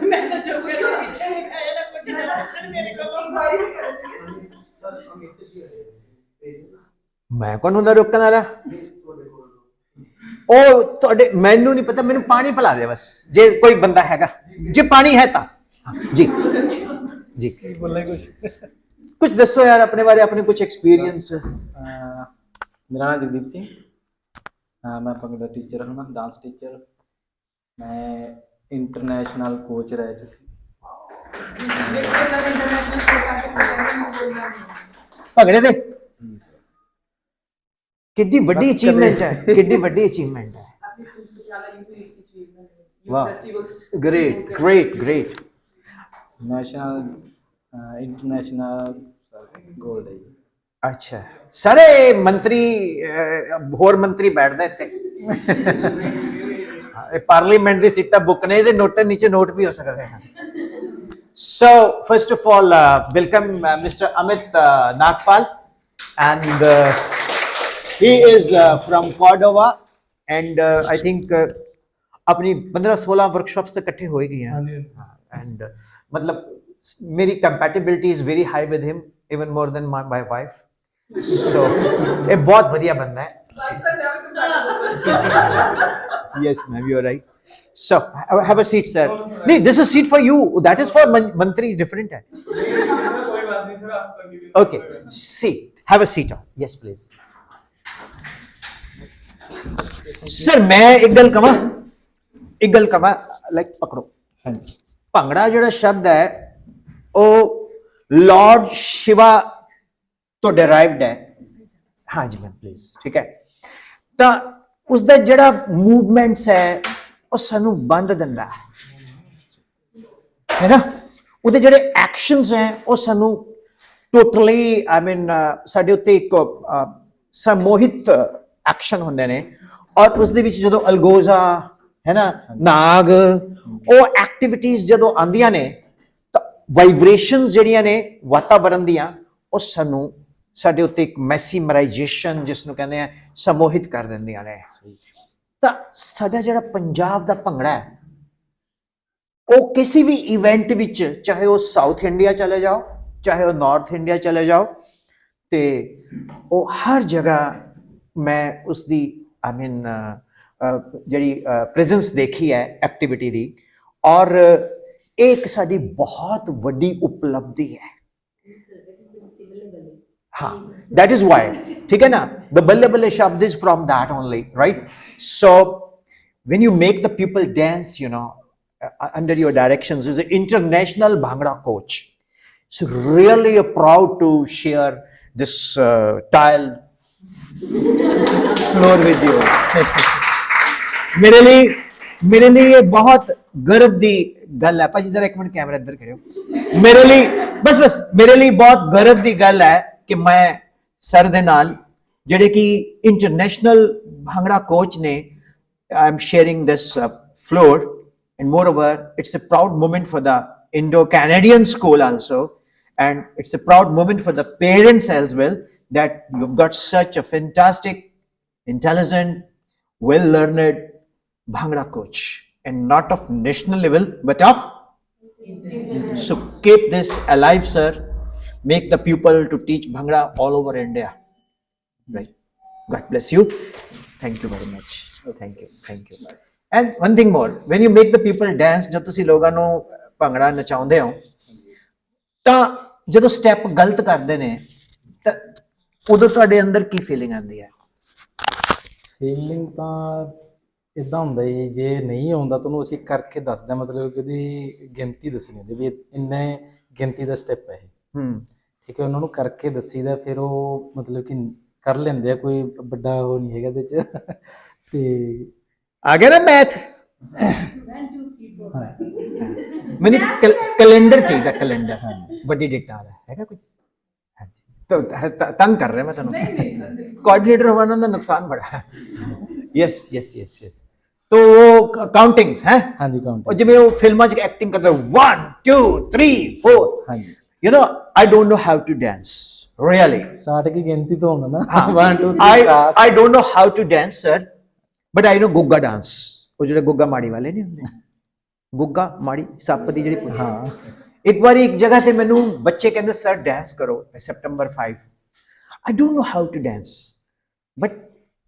ਮੈਂ ਤਾਂ ਜੋ ਕੋਈ ਪਿੱਛੇ ਨਹੀਂ ਆਇਆ ਨਾ ਕੁਝ ਨਾ ਪੁੱਛਣ ਮੇਰੇ ਕੋਲ ਬਾਰੀ ਵੀ ਕਰ ਸੀ।
ਮੈਂ ਕੌਣ ਹੁੰਦਾ ਰੋਕਣ ਵਾਲਾ? ਉਹ ਤੁਹਾਡੇ, ਮੈਨੂੰ ਨਹੀਂ ਪਤਾ, ਮੈਨੂੰ ਪਾਣੀ ਪਿਲਾ ਦੇ ਬਸ, ਜੇ ਕੋਈ ਬੰਦਾ ਹੈਗਾ, ਜੇ ਪਾਣੀ ਹੈ ਤਾਂ। ਜੀ ਜੀ
ਬੋਲਣਾ
ਕੁਝ ਦੱਸੋ ਯਾਰ ਆਪਣੇ ਬਾਰੇ, ਆਪਣੇ ਕੁਝ ਐਕਸਪੀਰੀਅੰਸ।
ਮੇਰਾ ਨਾਮ ਜਗਦੀਪ ਸਿੰਘ, ਮੈਂ ਭੰਗੜਾ ਟੀਚਰ ਹਾਂ, ਡਾਂਸ ਟੀਚਰ। ਮੈਂ ਇੰਟਰਨੈਸ਼ਨਲ ਕੋਚ ਰਹਿ ਚੁੱਕੀ।
ਭੰਗੜੇ ਦੇ ਕਿੱਡੀ ਵੱਡੀ ਅਚੀਵਮੈਂਟ ਹੈ, ਕਿੱਡੀ ਵੱਡੀ ਅਚੀਵਮੈਂਟ ਹੈ। ਵਾਹ, great great great.
National international gold ਹੈ।
ਅੱਛਾ, ਸਾਰੇ ਮੰਤਰੀ, ਹੋਰ ਮੰਤਰੀ ਬੈਠਦੇ ਇੱਥੇ। ਇਹ ਪਾਰਲੀਮੈਂਟ ਦੀ ਸੀਟਾਂ ਬੁੱਕ ਨੇ, ਇਹਦੇ ਨੋਟ ਨੀਚੇ ਨੋਟ ਵੀ ਹੋ ਸਕਦੇ ਹਨ। So first of all, welcome Mr. Amit Nagpal, and he is from Cordova, and I think अपनी 15-16 वर्कशॉप्स तक इकट्ठे हो गई हैं, and मतलब मेरी compatibility is very high with him, even more than my wife. So ये बहुत बढ़िया बंदा है। Yes ma'am, you are right. So have a seat sir. No, this is seat for you, that is for mantri, different hai. Okay, seat, have a seat on. Yes please sir। मैं एक गल कमा like पकड़ो। ਭੰਗੜਾ ਜਿਹੜਾ ਸ਼ਬਦ ਹੈ ਉਹ Lord Shiva ਤੋਂ ਡਿਰਾਈਵਡ ਹੈ। ਹਾਂਜੀ ਮੈਮ ਪਲੀਜ਼, ਠੀਕ ਹੈ। ਤਾਂ ਉਸ ਦਾ ਜਿਹੜਾ ਮੂਵਮੈਂਟਸ ਹੈ ਉਹ ਸਾਨੂੰ ਬੰਦ ਦਿੰਦਾ ਹੈ ਨਾ। ਉਹਦੇ ਜਿਹੜੇ ਐਕਸ਼ਨਸ ਹੈ ਉਹ ਸਾਨੂੰ ਟੋਟਲੀ ਸਾਡੇ ਉੱਤੇ ਇੱਕ ਸਮੋਹਿਤ ਐਕਸ਼ਨ ਹੁੰਦੇ ਨੇ। ਔਰ ਉਸ ਦੇ ਵਿੱਚ ਜਦੋਂ ਅਲਗੋਜ਼ਾ ਹੈ ਨਾ, ਨਾਗ, ਉਹ ਐਕਟੀਵਿਟੀਜ਼ ਜਦੋਂ ਆਉਂਦੀਆਂ ਨੇ ਤਾਂ ਵਾਈਬ੍ਰੇਸ਼ਨਸ ਜਿਹੜੀਆਂ ਨੇ ਵਾਤਾਵਰਨ ਦੀਆਂ, ਉਹ ਸਾਨੂੰ ਸਾਡੇ ਉੱਤੇ ਇੱਕ ਮੈਸੀਮਰਾਈਜੇਸ਼ਨ, ਜਿਸ ਨੂੰ ਕਹਿੰਦੇ ਆ, ਸਮੋਹਿਤ ਕਰ ਦਿੰਦੀਆਂ ਨੇ। ਤਾਂ ਸਾਡਾ ਜਿਹੜਾ ਪੰਜਾਬ ਦਾ ਭੰਗੜਾ ਹੈ ਉਹ ਕਿਸੇ ਵੀ ਇਵੈਂਟ ਵਿੱਚ, ਚਾਹੇ ਉਹ ਸਾਊਥ ਇੰਡੀਆ ਚਲੇ ਜਾਓ, ਚਾਹੇ ਉਹ ਨਾਰਥ ਇੰਡੀਆ ਚਲੇ ਜਾਓ, ਤੇ ਉਹ ਹਰ ਜਗ੍ਹਾ ਮੈਂ ਉਸਦੀ ਜਿਹੜੀ ਪ੍ਰੈਜ਼ੈਂਸ ਦੇਖੀ ਹੈ ਐਕਟੀਵਿਟੀ ਦੀ। ਔਰ ਇਹ ਇੱਕ ਸਾਡੀ ਬਹੁਤ ਵੱਡੀ ਉਪਲਬਧੀ ਹੈ। हाँ, that is why, ठीक है ना, the balle balle shabd is from that only, right? So when you make the people dance, you know, under your directions, is an international bhangra coach. So really proud to share this tile floor with you. मेरे लिए ये बहुत गर्व दी गल है। भाजी जरा एक मिनट कैमरा इधर करो। मेरे लिए बस मेरे लिए बहुत गर्व दी गल है कि मैं सर दे नाल ਜਿਹੜੇ ਕਿ ਇੰਟਰਨੈਸ਼ਨਲ ਭੰਗੜਾ ਕੋਚ ਨੇ, I am sharing this floor, and moreover it's a proud moment for the Indo-Canadian school also, and it's a proud moment for the parents as well, that you've got such a fantastic, intelligent, well-learned bhangra coach, and not of national level but of so keep this alive sir. Make the people to teach bhangra all over India, right? God bless you. Thank you very much. Thank you. And one thing more, when you make the people dance, jab tusi logan nu bhangra nachaunde ho, ta jadon step galat karde ne, ta ਉਦੋਂ ਤੁਹਾਡੇ ਅੰਦਰ ਕੀ feeling ਆਉਂਦੀ ਹੈ?
Feeling ਤਾਂ ਇਦਾਂ ਹੁੰਦਾ ਜੀ, ਜੇ ਨਹੀਂ ਆਉਂਦਾ ਤੁਹਾਨੂੰ ਅਸੀਂ ਕਰਕੇ ਦੱਸਦੇ ਹਾਂ, ਮਤਲਬ ਕਿ ਉਹਦੀ ਗਿਣਤੀ ਦੱਸਣੀ ਹੁੰਦੀ ਵੀ ਇੰਨੇ ਗਿਣਤੀ ਦਾ ਸਟੈਪ ਹੈ ਇਹ, ਠੀਕ ਹੈ। ਉਹਨਾਂ ਨੂੰ ਕਰਕੇ ਦੱਸੀਦਾ, ਫਿਰ ਉਹ ਮਤਲਬ ਕਿ ਕਰ ਲੈਂਦੇ ਆ, ਕੋਈ ਵੱਡਾ ਉਹ ਨਹੀਂ ਹੈਗਾ ਇਹਦੇ 'ਚ। ਤੇ
ਆ ਗਿਆ ਨਾ ਮੈਥ? ਮੈਨੂੰ ਕੈਲੰਡਰ ਚਾਹੀਦਾ, ਕੈਲੰਡਰ ਵੱਡੀ ਡੇਟਾ ਵਾਲਾ ਹੈਗਾ ਕੋਈ? ਹਾਂਜੀ, ਤੰਗ ਕਰ ਰਿਹਾ ਮੈਂ ਤੁਹਾਨੂੰ। ਕੋਆर्डिनेटर होना ਦਾ ਨੁਕਸਾਨ ਬੜਾ ਹੈ। यस यस यस यस तो वो काउंटिंग्स हैं?
हाँ जी, काउंटिंग।
और जिਵੇਂ ਉਹ ਫਿਲਮਾਂ 'ਚ ਐਕਟਿੰਗ ਕਰਦਾ 1 2 3 4,
हाँ जी,
you know I don't know how to dance really.
Start की गिनती तो होना ना,
हाँ,
1 2 3 4।
I don't know how to dance sir, but I know Gugga dance. ਉਹ ਜਿਹੜੇ ਗੁੱਗਾ ਮਾੜੀ ਵਾਲੇ ਨਹੀਂ ਹੁੰਦੇ, ਗੁੱਗਾ ਮਾੜੀ ਸੱਪ ਦੀ ਜਿਹੜੀ ਪੁੱਛ।
हाँ,
ਇੱਕ ਵਾਰੀ ਇੱਕ ਜਗ੍ਹਾ ਤੇ ਮੈਨੂੰ ਬੱਚੇ ਕਹਿੰਦੇ ਸਰ ਡਾਂਸ ਕਰੋ, September 5। I don't know how to dance, but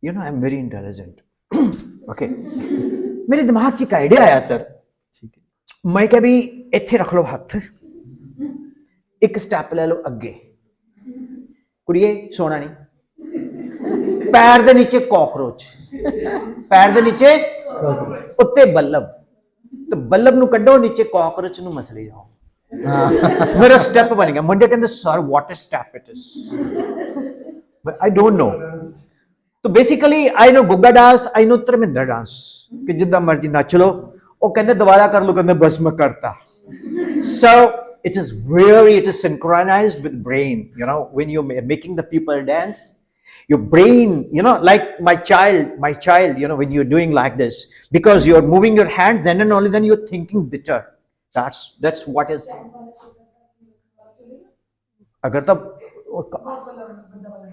you know I'm very intelligent. Okay, ਮੇਰੇ ਦਿਮਾਗ 'ਚ ਇੱਕ ਆਈਡੀਆ ਆਇਆ ਸਰ।
ठीक है।
ਮੈਂ ਕਿਹਾ ਵੀ ਇੱਥੇ ਰੱਖ ਲਓ ਹੱਥ, ਇੱਕ ਸਟੈਪ ਲੈ ਲਓ ਅੱਗੇ, ਕੁੜੀਏ ਸੋਣਾ ਨਹੀਂ, ਪੈਰ ਦੇ ਨੀਚੇ ਕਾਕਰੋਚ, ਪੈਰ ਦੇ ਨੀਚੇ ਉੱਤੇ ਬੱਲਬ, ਤੇ ਬੱਲਬ ਨੂੰ ਕੱਢੋ, ਨੀਚੇ ਕਾਕਰੋਚ ਨੂੰ ਮਸਲੇ ਜਾਓ। ਮੇਰਾ ਸਟੈਪ ਬਣ ਗਿਆ। ਮੁੰਡੇ ਕਹਿੰਦੇ sir what is step it is, but I don't know. तो basically I know Gugga dance, I know Dharminder dance, कि जिद्दां मर्जी नच लो। वो कहंदे दोबारा कर लो, कहंदे बस मैं करता। So it is synchronized with brain, you know, when you're making the people dance, your brain, you know, like my child, you know, when you're doing like this, because you're moving your hands, then and only then you're thinking better. That's what is। अगर तो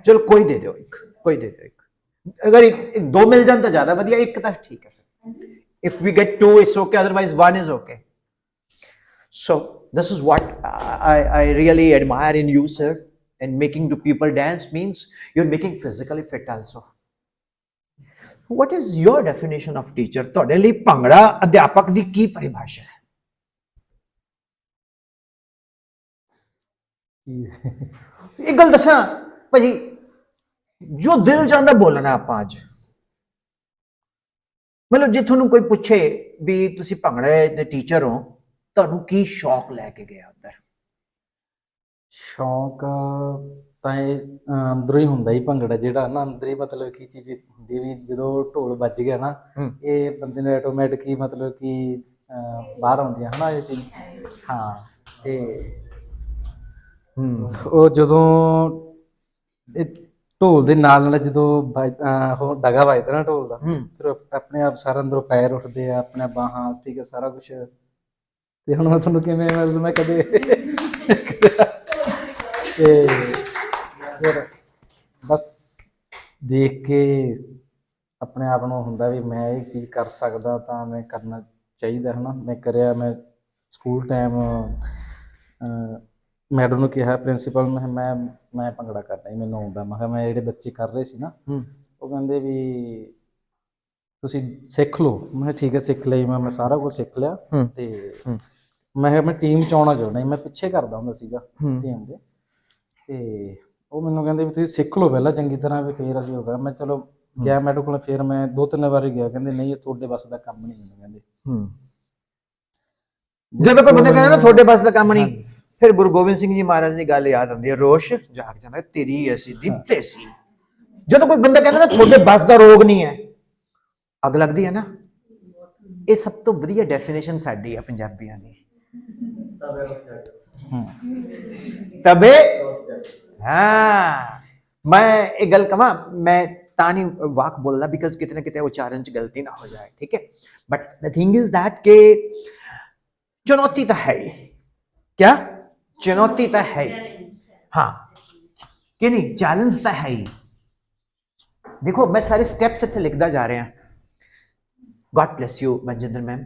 चलो कोई दे दो, कोई दे दो। अगर एक दो मिल जाए तो ज्यादा बढ़िया, एक तो ठीक है। If we get 2 it's okay, otherwise 1 is okay. So this is what I really admire in you sir, and making the people dance means you're making physically fit also. What is your definition of teacher? ਤੁਹਾਡੇ ਲਈ ਭੰਗੜਾ ਅਧਿਆਪਕ ਦੀ ਕੀ ਪਰਿਭਾਸ਼ਾ ਹੈ? ਇੱਕ ਗੱਲ ਦੱਸਾਂ ਭਾਜੀ, ਜੋ ਦਿਲ ਚਾਹੁੰਦਾ ਬੋਲਣਾ ਆਪਾਂ ਅੱਜ। ਮਤਲਬ ਜੇ ਤੁਹਾਨੂੰ ਕੋਈ ਪੁੱਛੇ ਵੀ ਤੁਸੀਂ ਭੰਗੜੇ ਦੇ ਟੀਚਰ ਹੋ, ਤੁਹਾਨੂੰ ਕੀ ਸ਼ੌਕ ਲੈ ਕੇ ਗਿਆ ਉੱਧਰ?
ਸ਼ੌਂਕ ਤਾਂ ਇਹ ਅੰਦਰੋਂ ਹੀ ਹੁੰਦਾ ਹੀ, ਭੰਗੜਾ ਜਿਹੜਾ ਨਾ ਅੰਦਰ ਹੀ, ਮਤਲਬ ਕੀ ਚੀਜ਼ ਹੁੰਦੀ ਵੀ ਜਦੋਂ ਢੋਲ ਵੱਜ ਗਿਆ ਨਾ, ਇਹ ਬੰਦੇ ਨੂੰ ਆਟੋਮੈਟਿਕ ਹੀ ਮਤਲਬ ਕਿ ਬਾਹਰ ਆਉਂਦੀਆਂ ਹਨਾ ਇਹ ਚੀਜ਼। ਹਾਂ, ਤੇ ਉਹ ਜਦੋਂ ਇਹ ਢੋਲ ਦੇ ਨਾਲ ਨਾਲ ਜਦੋਂ ਉਹ ਡਗਾ ਵੱਜਦਾ ਨਾ ਢੋਲ ਦਾ, ਫਿਰ ਆਪਣੇ ਆਪ ਸਾਰਾ ਅੰਦਰੋਂ ਪੈਰ ਉੱਠਦੇ ਆ, ਆਪਣੇ ਬਾਹਾਂ, ਠੀਕ ਹੈ, ਸਾਰਾ ਕੁਛ। ਤੇ ਹੁਣ ਮੈਂ ਤੁਹਾਨੂੰ ਕਿਵੇਂ, ਮਤਲਬ ਮੈਂ ਕਦੇ ਤੇ ਫਿਰ ਬਸ ਦੇਖ ਕੇ ਆਪਣੇ ਆਪ ਨੂੰ ਹੁੰਦਾ ਵੀ ਮੈਂ ਇਹ ਚੀਜ਼ ਕਰ ਸਕਦਾ ਤਾਂ ਮੈਂ ਕਰਨਾ ਚਾਹੀਦਾ ਹੈ ਨਾ। ਮੈਂ ਕਰਿਆ, ਮੈਂ ਸਕੂਲ ਟਾਈਮ ਮੈਡਮ ਨੂੰ ਕਿਹਾ, ਪ੍ਰਿੰਸੀਪਲ ਨੂੰ, ਮੈਂ ਭੰਗੜਾ ਕਰਨਾ ਹੀ ਮੈਨੂੰ ਆਉਂਦਾ। ਮੈਂ ਕਿਹਾ ਮੈਂ ਜਿਹੜੇ ਬੱਚੇ ਕਰ ਰਹੇ ਸੀ ਨਾ, ਉਹ ਕਹਿੰਦੇ ਵੀ ਤੁਸੀਂ ਸਿੱਖ ਲਓ। ਮੈਂ ਕਿਹਾ ਠੀਕ ਹੈ, ਸਿੱਖ ਲਈ। ਮੈਂ ਸਾਰਾ ਕੁਝ ਸਿੱਖ ਲਿਆ, ਤੇ ਮੈਂ ਕਿਹਾ ਮੈਂ ਟੀਮ 'ਚ ਆਉਣਾ ਚਾਹੁੰਦਾ ਸੀ। ਮੈਂ ਪਿੱਛੇ ਕਰਦਾ ਹੁੰਦਾ ਸੀਗਾ ਟੀਮ ਦੇ, ਤੇ ਉਹ ਮੈਨੂੰ ਕਹਿੰਦੇ ਵੀ ਤੁਸੀਂ ਸਿੱਖ ਲਓ ਪਹਿਲਾਂ ਚੰਗੀ ਤਰ੍ਹਾਂ, ਵੀ ਫੇਰ ਅਸੀਂ ਹੋਗਾ। ਮੈਂ ਚਲੋ ਗਿਆ ਮੈਡਮ ਕੋਲ, ਫਿਰ ਮੈਂ 2-3 ਵਾਰੀ ਗਿਆ। ਕਹਿੰਦੇ ਨਹੀਂ, ਇਹ ਤੁਹਾਡੇ ਬਸ ਦਾ ਕੰਮ ਨਹੀਂ ਹੁੰਦਾ। ਕਹਿੰਦੇ
ਜਦੋਂ ਕੋਈ ਬੰਦਾ ਕਹਿੰਦਾ ਨਾ ਤੁਹਾਡੇ ਬਸ ਦਾ ਕੰਮ ਨਹੀਂ, ਫਿਰ ਗੁਰੂ ਗੋਬਿੰਦ ਸਿੰਘ ਜੀ ਮਹਾਰਾਜ ਦੀ ਗੱਲ ਯਾਦ ਆਉਂਦੀ ਹੈ, ਰੋਸ਼ ਜਾਗ ਜਾਂਦਾ ਤੇਰੀ ਅਸੀਂ ਦਿੱਤੇ ਸੀ। ਜਦੋਂ ਕੋਈ ਬੰਦਾ ਕਹਿੰਦਾ ਨਾ ਤੁਹਾਡੇ ਬਸ ਦਾ ਰੋਗ ਨਹੀਂ ਹੈ, ਅੱਗ ਲੱਗਦੀ ਹੈ ਨਾ। ਇਹ ਸਭ ਤੋਂ ਵਧੀਆ ਡੈਫੀਨੇਸ਼ਨ ਸਾਡੀ ਹੈ ਪੰਜਾਬੀਆਂ ਦੀ। ਤਬੇ ਹਾਂ, ਮੈਂ ਇਹ ਗੱਲ ਕਹਾਂ, ਮੈਂ ਤਾਂ ਨਹੀਂ ਵਾਕ ਬੋਲਦਾ ਬਿਕਾਜ਼ ਕਿਤੇ ਨਾ ਕਿਤੇ ਉਚਾਰਨ 'ਚ ਗਲਤੀ ਨਾ ਹੋ ਜਾਏ, ਠੀਕ ਹੈ। But the thing is that कि चुनौती तो है ही, क्या चुनौती तो है ही, हाँ कि नहीं, चैलेंज तो है ही। देखो मैं सारे स्टेप्स इत्थे लिखदा जा रहा। God bless you Manjinder ma'am,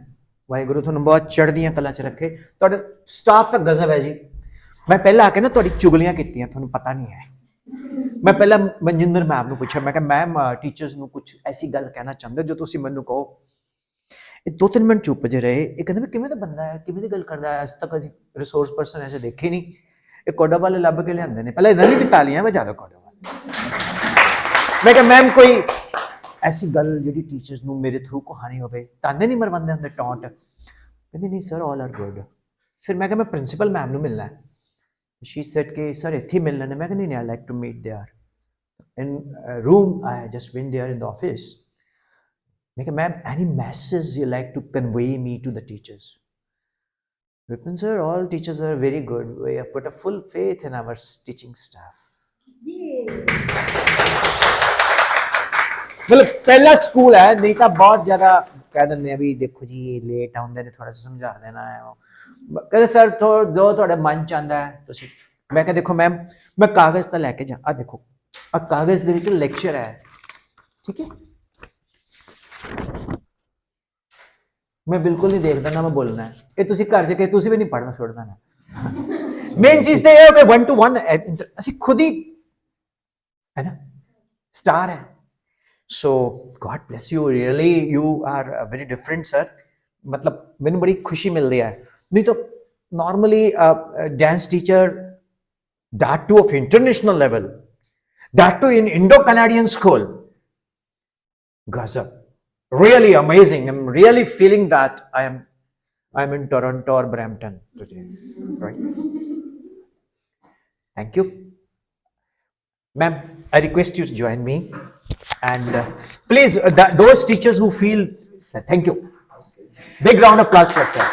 Waheguru तुहानूं बहुत चढ़दियां कलां च रखे। तुहाडा स्टाफ तो गजब है जी। मैं पहले आके ना तुहाडी चुगलियां कीतियां, तुहानूं पता नहीं है। मैं पहला मनजिंदर मैम नूं पुछया, मैं कहा मैम टीचर्स नूं कुछ ऐसी गल कहना चाहते जो तुसीं मैनूं कहो। ਇਹ 2-3 ਮਿੰਟ ਚੁੱਪ ਜੇ ਰਹੇ। ਇਹ ਕਹਿੰਦੇ ਵੀ ਕਿਵੇਂ ਦਾ ਬੰਦਾ ਹੈ, ਕਿਵੇਂ ਦੀ ਗੱਲ ਕਰਦਾ ਹੈ, ਅੱਜ ਤੱਕ ਕਦੀ ਰਿਸੋਰਸ ਪਰਸਨ ਐਸੇ ਦੇਖੇ ਨਹੀਂ। ਇਹ ਕੋਡਾ ਵਾਲੇ ਲੱਭ ਕੇ ਲਿਆਂਦੇ ਨੇ। ਪਹਿਲਾਂ ਇਹਨਾਂ ਦੀ ਵੀ ਤਾਲੀਆਂ ਵਜਾ ਦਿਓ ਕੋਡਾ ਵਾਲੇ। ਮੈਂ ਕਿਹਾ ਮੈਮ ਕੋਈ ਐਸੀ ਗੱਲ ਜਿਹੜੀ ਟੀਚਰਸ ਨੂੰ ਮੇਰੇ ਥਰੂ ਕਹਾਣੀ ਹੋਵੇ, ਤਾਂਦੇ ਨਹੀਂ ਮਰਵਾਉਂਦੇ ਹੁੰਦੇ ਟੌਂਟ? ਕਹਿੰਦੇ ਨਹੀਂ ਸਰ ਆਲ ਆਰ ਗੁੱਡ। ਫਿਰ ਮੈਂ ਕਿਹਾ ਮੈਂ ਪ੍ਰਿੰਸੀਪਲ ਮੈਮ ਨੂੰ ਮਿਲਣਾ ਹੈ। ਸ਼ੀ ਸੈਡ ਕਿ ਸਰ ਇੱਥੇ ਹੀ ਮਿਲਣਾ ਹੈ। ਮੈਂ ਕਿਹਾ ਨਹੀਂ I like to meet there in a room. I just went there in the office. Make a ma'am, any messages you like to convey me to the teachers? Vipin sir, all teachers are very good. We have put a full faith in our teaching staff. मतलब पहला school है, नहीं तो बहुत ज्यादा कह देंगे भी देखो जी ये लेट आउंदे ने, थोड़ा सा समझा देना है। कहते सर तो जो थोड़े मन च आंदा है तुसी। मैं कहा देखो मैम मैं कागज तो लैके जा, आ देखो आ कागज दे विच लेक्चर है, ठीक है। मैं बिल्कुल नहीं देखता ना मैं बोलना है, ये तुसी घर जाके तुसी भी नहीं पढ़ना छोड़ना ना। मेन चीज तो ये है कि 1 to 1 ਅਸੀਂ खुद ही है ना स्टार है। So God bless you, really you are very different sir. मतलब मैंने बड़ी खुशी मिलती है। नहीं तो normally dance teacher, that too of international level, that too in Indo-Canadian school. Gazab. Really amazing. I'm really feeling that I'm in Toronto or Brampton today. Right? Thank you. Ma'am, I request you to join me. And please, those teachers who feel, thank you. Big round of applause for sir.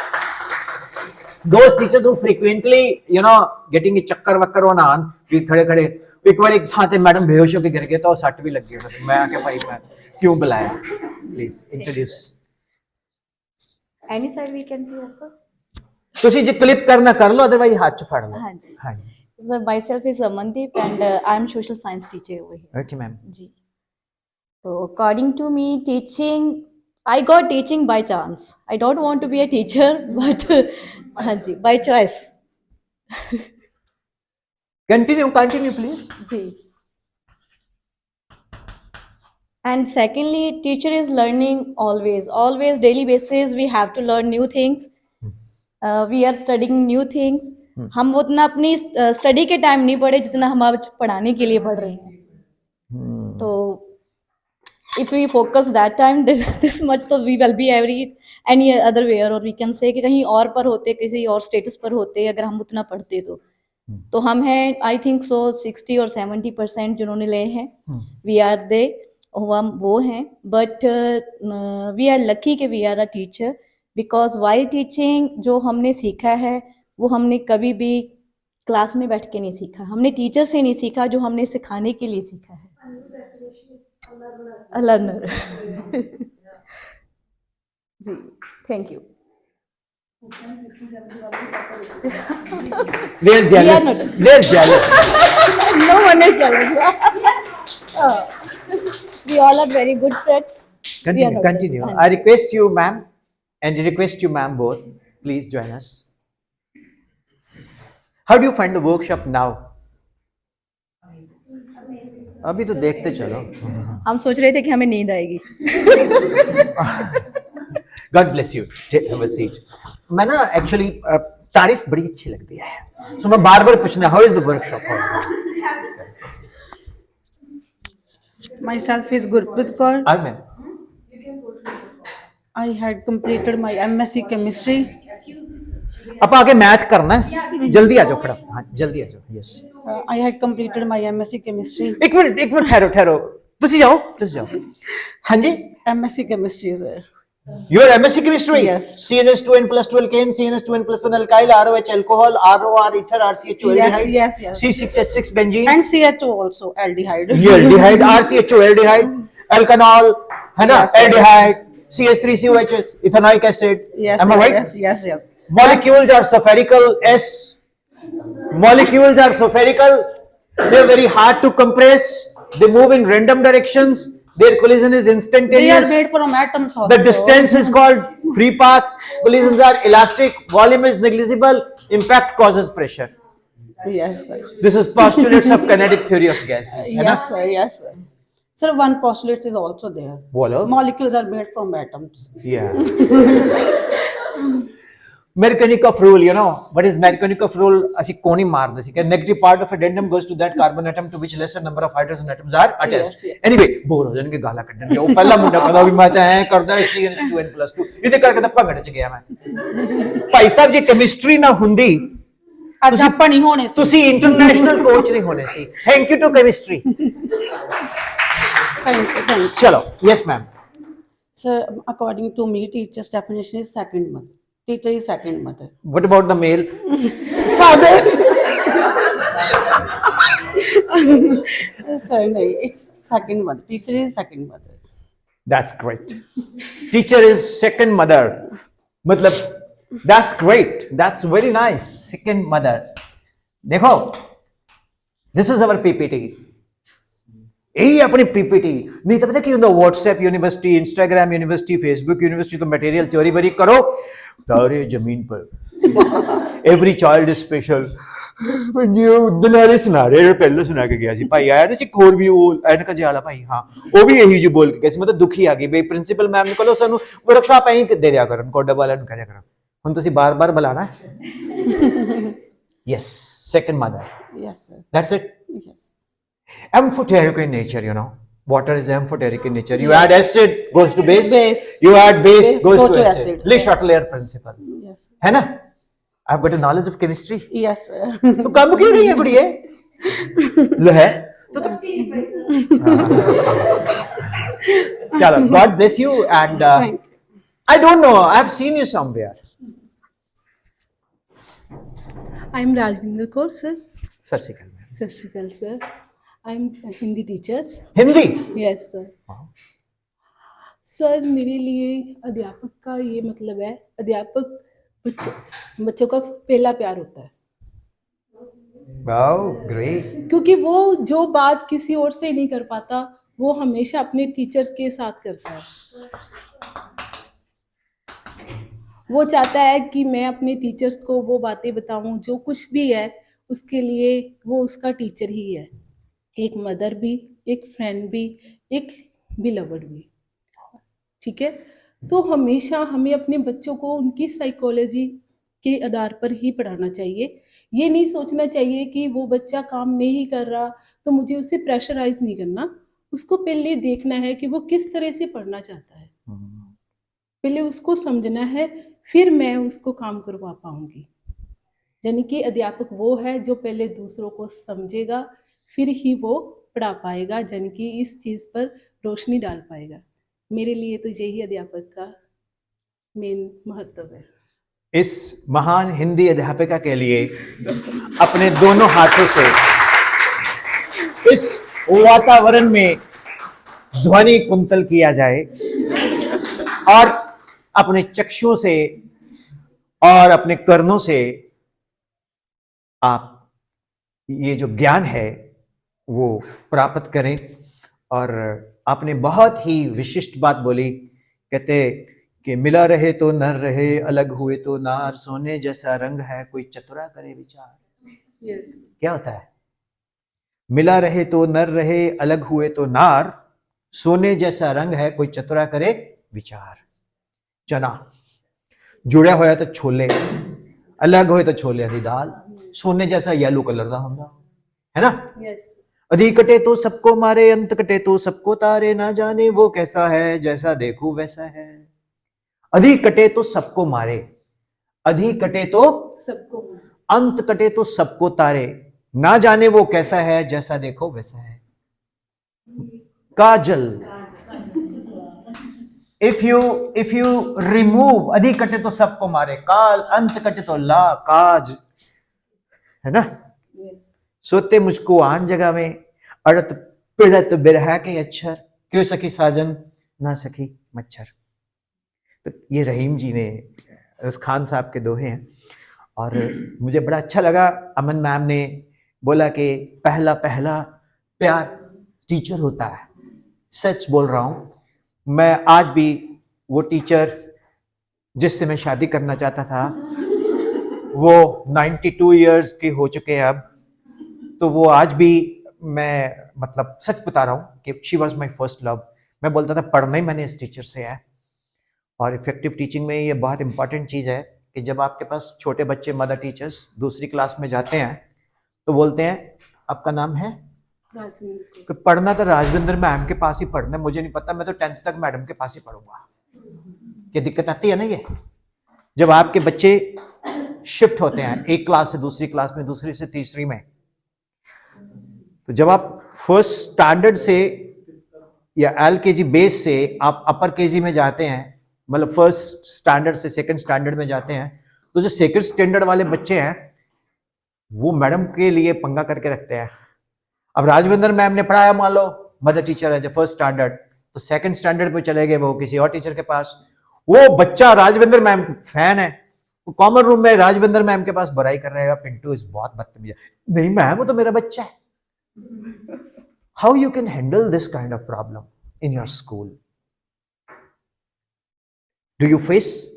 Those teachers who frequently, getting a chakkar wakkar on, we khade एक बार एक साथ madam बेहोश होकर गिर गए तो सट भी लग गई। मैं आके भाई मैं क्यों बुलाया? Please introduce.
Any side we can be open.
ਤੁਸੀਂ ਜੇ ਕਲਿੱਪ ਕਰਨਾ ਕਰ ਲਓ, ਅਦਰਵਾਈਜ਼ ਹੱਥ ਚ ਫੜ ਲਓ।
ਹਾਂਜੀ
ਹਾਂਜੀ।
So myself is Amandeep and I am social science teacher over here.
Okay ma'am.
Ji. So according to me, teaching, I got teaching by chance. I don't want to be a teacher, but हाँ जी, by choice.
Continue please.
Ji. And secondly, teacher is learning always daily basis. We have to learn new things. We are studying new things. हम उतना अपनी study के time नहीं पढ़े जितना हम आज पढ़ाने के लिए पढ़ रहे हैं। तो if we focus that time this much, तो we will be any other where, or we can say कि कहीं और पर होते, किसी और स्टेटस पर होते अगर हम उतना पढ़ते तो हम हैं आई थिंक सो 60 और 70% जिन्होंने ले हैं, वी आर दे, हम वो हैं। बट वी आर लकी कि we are a teacher, because while teaching जो हमने सीखा है वो हमने कभी भी क्लास में बैठ के नहीं सीखा, हमने टीचर से नहीं सीखा, जो हमने सिखाने के लिए सीखा है। A learner. जी, thank you.
They're jealous. They're jealous.
No one is jealous. We all are very good friends.
Continue. I request you ma'am and request you ma'am both, please join us. How do you find the workshop now? अभी तो देखते चलो।
हम सोच रहे थे कि हमें नींद आएगी।
God bless you. Have a seat. मैं ना एक्चुअली तारीफ बड़ी अच्छी लगती है, so मैं बार बार पूछना, how is the workshop?
Myself is Gurpreet Kaur.
Amen.
I had completed my MSc Chemistry.
अब आगे मैथ करना है, जल्दी आ जाओ फटाफट। हाँ जल्दी आ जाओ। Yes.
I had completed my MSc Chemistry.
एक मिनट ठहरो। तुसी जाओ। हाँ जी।
MSc Chemistry, sir.
You are MSc Chemistry?
Yes.
CnH2n plus 12 alkane, CnH2n plus 1 alkyl, ROH alcohol, ROR ether, RCHO aldehyde,
Yes.
C6H6 benzene,
And CHO also, aldehyde.
ये aldehyde, RCHO aldehyde, alkanol, है ना,
Yes,
aldehyde, CH3COH, ethanoic acid.
Yes,
Am I right?
yes.
Molecules are spherical. Molecules are spherical. They are very hard to compress. They move in random directions. Their collision is
They are
instantaneous.
made from atoms also.
The distance is called free path. Collisions are elastic. Volume is negligible. Impact causes pressure.
Yes, sir.
This is postulates of kinetic theory of gases. है ना?
Yes, sir. Sir, one postulate is also there.
बोलो.
Molecules are made from atoms.
Yeah. Markovnikov rule, you know what is Markovnikov rule? ਅਸੀਂ ਕੋਣ ਹੀ ਮਾਰਦੇ ਸੀ ਕਿ negative part of addendum goes to that carbon atom to which lesser number of hydrogen atoms are attached. Anyway, bore ਹੋ ਜਾਣਗੇ ਗਾਲਾਂ ਕੱਢਣਗੇ। ਉਹ ਪਹਿਲਾ ਮੁੰਡਾ ਕਹਿੰਦਾ ਵੀ ਮੈਂ ਤਾਂ ਐ ਕਰਦਾ ਇਸ ਲਈ 2n+2 ਇਹਦੇ ਕਰਕੇ ਤਾਂ ਭੰਗੜੇ ਚ ਗਿਆ ਮੈਂ। ਭਾਈ ਸਾਹਿਬ ਜੇ ਕੈਮਿਸਟਰੀ ਨਾ ਹੁੰਦੀ
ਅੱਜ ਆਪਾਂ ਨਹੀਂ ਹੋਣੇ ਸੀ।
ਤੁਸੀਂ ਇੰਟਰਨੈਸ਼ਨਲ ਕੋਚ ਨਹੀਂ ਹੋਣੇ ਸੀ। Thank you to chemistry.
Thank you.
ਚਲੋ yes ma'am.
Sir, according to me, teacher's definition is second mother. Teacher is second mother.
What about the male?
Father. Sir, no, it's second mother. Teacher is second mother.
That's great. Teacher is second mother. मतलब that's great. That's very nice. Second mother. देखो, this is our PPT. यही अपनी PPT. नहीं तो पता क्या होता, WhatsApp university, Instagram university, Facebook university तो मटेरियल चोरी वरी करो Taare Zameen Par. Every child is special. दलाले सुना रहे पहले सुना के गया सी भाई आया ना सी होर भी वो एनक जिहाला भाई हाँ वो भी यही जो बोल के गया सी। मतलब दुखी आ गई भाई प्रिंसिपल मैम ने कहो सानू वर्कशॉप ऐ दे दिया करन कोडा वाला नु करिया करन हुन तुसी बार-बार बुलाना है। Yes second mother.
Yes, sir.
That's it.
Yes.
Amphoteric in nature, you know. Water is amphoteric in nature. You add acid, goes to base.
Base.
You add base,
Base
goes
go
to
to
acid.
acid.
Le
Yes.
Chatelain principle.
Yes.
है ना? I've got a knowledge of chemistry.
Yes, sir.
तो काम क्यों नहीं है कुड़िए? लो है तो तुम चलो God bless you and
Thank you.
I don't know, I've seen you somewhere.
I'm Rajvinder Kaur, sir.
सत श्री अकाल ma'am.
Sat Shri Akal, sir. I'm a Hindi teacher.
Hindi.
Yes, sir. Sir मेरे लिए अध्यापक का ये मतलब है, अध्यापक बच्चों का पहला प्यार होता है,
Wow, great.
क्योंकि वो जो बात किसी और से नहीं कर पाता वो हमेशा अपने टीचर्स के साथ करता है। वो चाहता है कि मैं अपने टीचर्स को वो बातें बताऊं जो कुछ भी है उसके लिए वो उसका टीचर ही है, एक मदर भी, एक फ्रेंड भी, एक बिलवर्ड भी। ठीक है, तो हमेशा हमें अपने बच्चों को उनकी साइकोलॉजी के आधार पर ही पढ़ाना चाहिए। ये नहीं सोचना चाहिए कि वो बच्चा काम नहीं कर रहा तो मुझे उसे प्रेशराइज नहीं करना। उसको पहले देखना है कि वो किस तरह से पढ़ना चाहता है, पहले उसको समझना है, फिर मैं उसको काम करवा पाऊंगी। यानी कि अध्यापक वो है जो पहले दूसरों को समझेगा फिर ही वो पढ़ा पाएगा, यानी कि इस चीज़ पर रोशनी डाल पाएगा। मेरे लिए तो यही अध्यापक का मेन महत्व है।
इस महान हिंदी अध्यापिका के लिए अपने दोनों हाथों से इस वातावरण में ध्वनि कुंतल किया जाए और अपने चक्षुओं से और अपने कर्णों से आप ये जो ज्ञान है वो प्राप्त करें। और आपने बहुत ही विशिष्ट बात बोली, कहते कि मिला रहे तो नर रहे, अलग हुए तो नार, सोने जैसा रंग है कोई चतुरा करे विचार।
यस,
क्या होता है? मिला रहे तो नर रहे, अलग हुए तो नार, सोने जैसा रंग है कोई चतुरा करे विचार। चना जुड़िया होया तो छोले, अलग होए तो छोले दी दाल, सोने जैसा येलो कलर का होंदा है ना।
यस,
अधिक कटे तो सबको मारे, अंत कटे तो सबको तारे, ना जाने वो कैसा है जैसा देखो वैसा है। अधिक कटे तो सबको मारे, अधिक कटे तो
सबको
अंत कटे तो सबको तारे, ना जाने वो कैसा है जैसा देखो वैसा है। काजल, इफ यू रिमूव अधिक कटे तो सबको मारे, काल, अंत कटे तो ला, काज, है ना।
यस,
सोते मुझको आन जगह में, अड़त पिड़त बिरहा के अक्षर, क्यों सखी साजन ना सखी मच्छर। तो ये रहीम जी ने, रस खान साहब के दोहे हैं। और मुझे बड़ा अच्छा लगा, अमन मैम ने बोला कि पहला पहला प्यार टीचर होता है। सच बोल रहा हूँ, मैं आज भी वो टीचर जिससे मैं शादी करना चाहता था वो 92 इयर्स के हो चुके हैं अब, तो वो आज भी मैं मतलब सच बता रहा हूँ कि she was my first love. मैं बोलता था पढ़ना ही मैंने इस टीचर से है। और इफेक्टिव टीचिंग में ये बहुत इंपॉर्टेंट चीज़ है कि जब आपके पास छोटे बच्चे मदर टीचर्स दूसरी क्लास में जाते हैं तो बोलते हैं आपका नाम है, कि पढ़ना तो राजविंदर मैम के पास ही पढ़ना है, मुझे नहीं पता, मैं तो 10th तक मैडम के पास ही पढ़ूंगा। ये दिक्कत आती है ना। ये जब आपके बच्चे शिफ्ट होते हैं एक क्लास से दूसरी क्लास में, दूसरी से तीसरी में, तो जब आप फर्स्ट स्टैंडर्ड से या LKG बेस से आप अपर KG में जाते हैं, मतलब फर्स्ट स्टैंडर्ड से सेकंड स्टैंडर्ड में जाते हैं, तो जो सेकंड स्टैंडर्ड वाले बच्चे हैं वो मैडम के लिए पंगा करके रखते हैं। अब राजविंदर मैम ने पढ़ाया, मान लो मदर टीचर है जो फर्स्ट स्टैंडर्ड, तो सेकंड स्टैंडर्ड पे चले गए वो किसी और टीचर के पास, वो बच्चा राजविंदर मैम फैन है, वो कॉमन रूम में राजविंदर मैम के पास बुराई कर रहेगा, पिंटू इज बहुत बदतमीज है, नहीं मैम वो तो मेरा बच्चा है। How you can handle this kind of problem in your school? Do you face?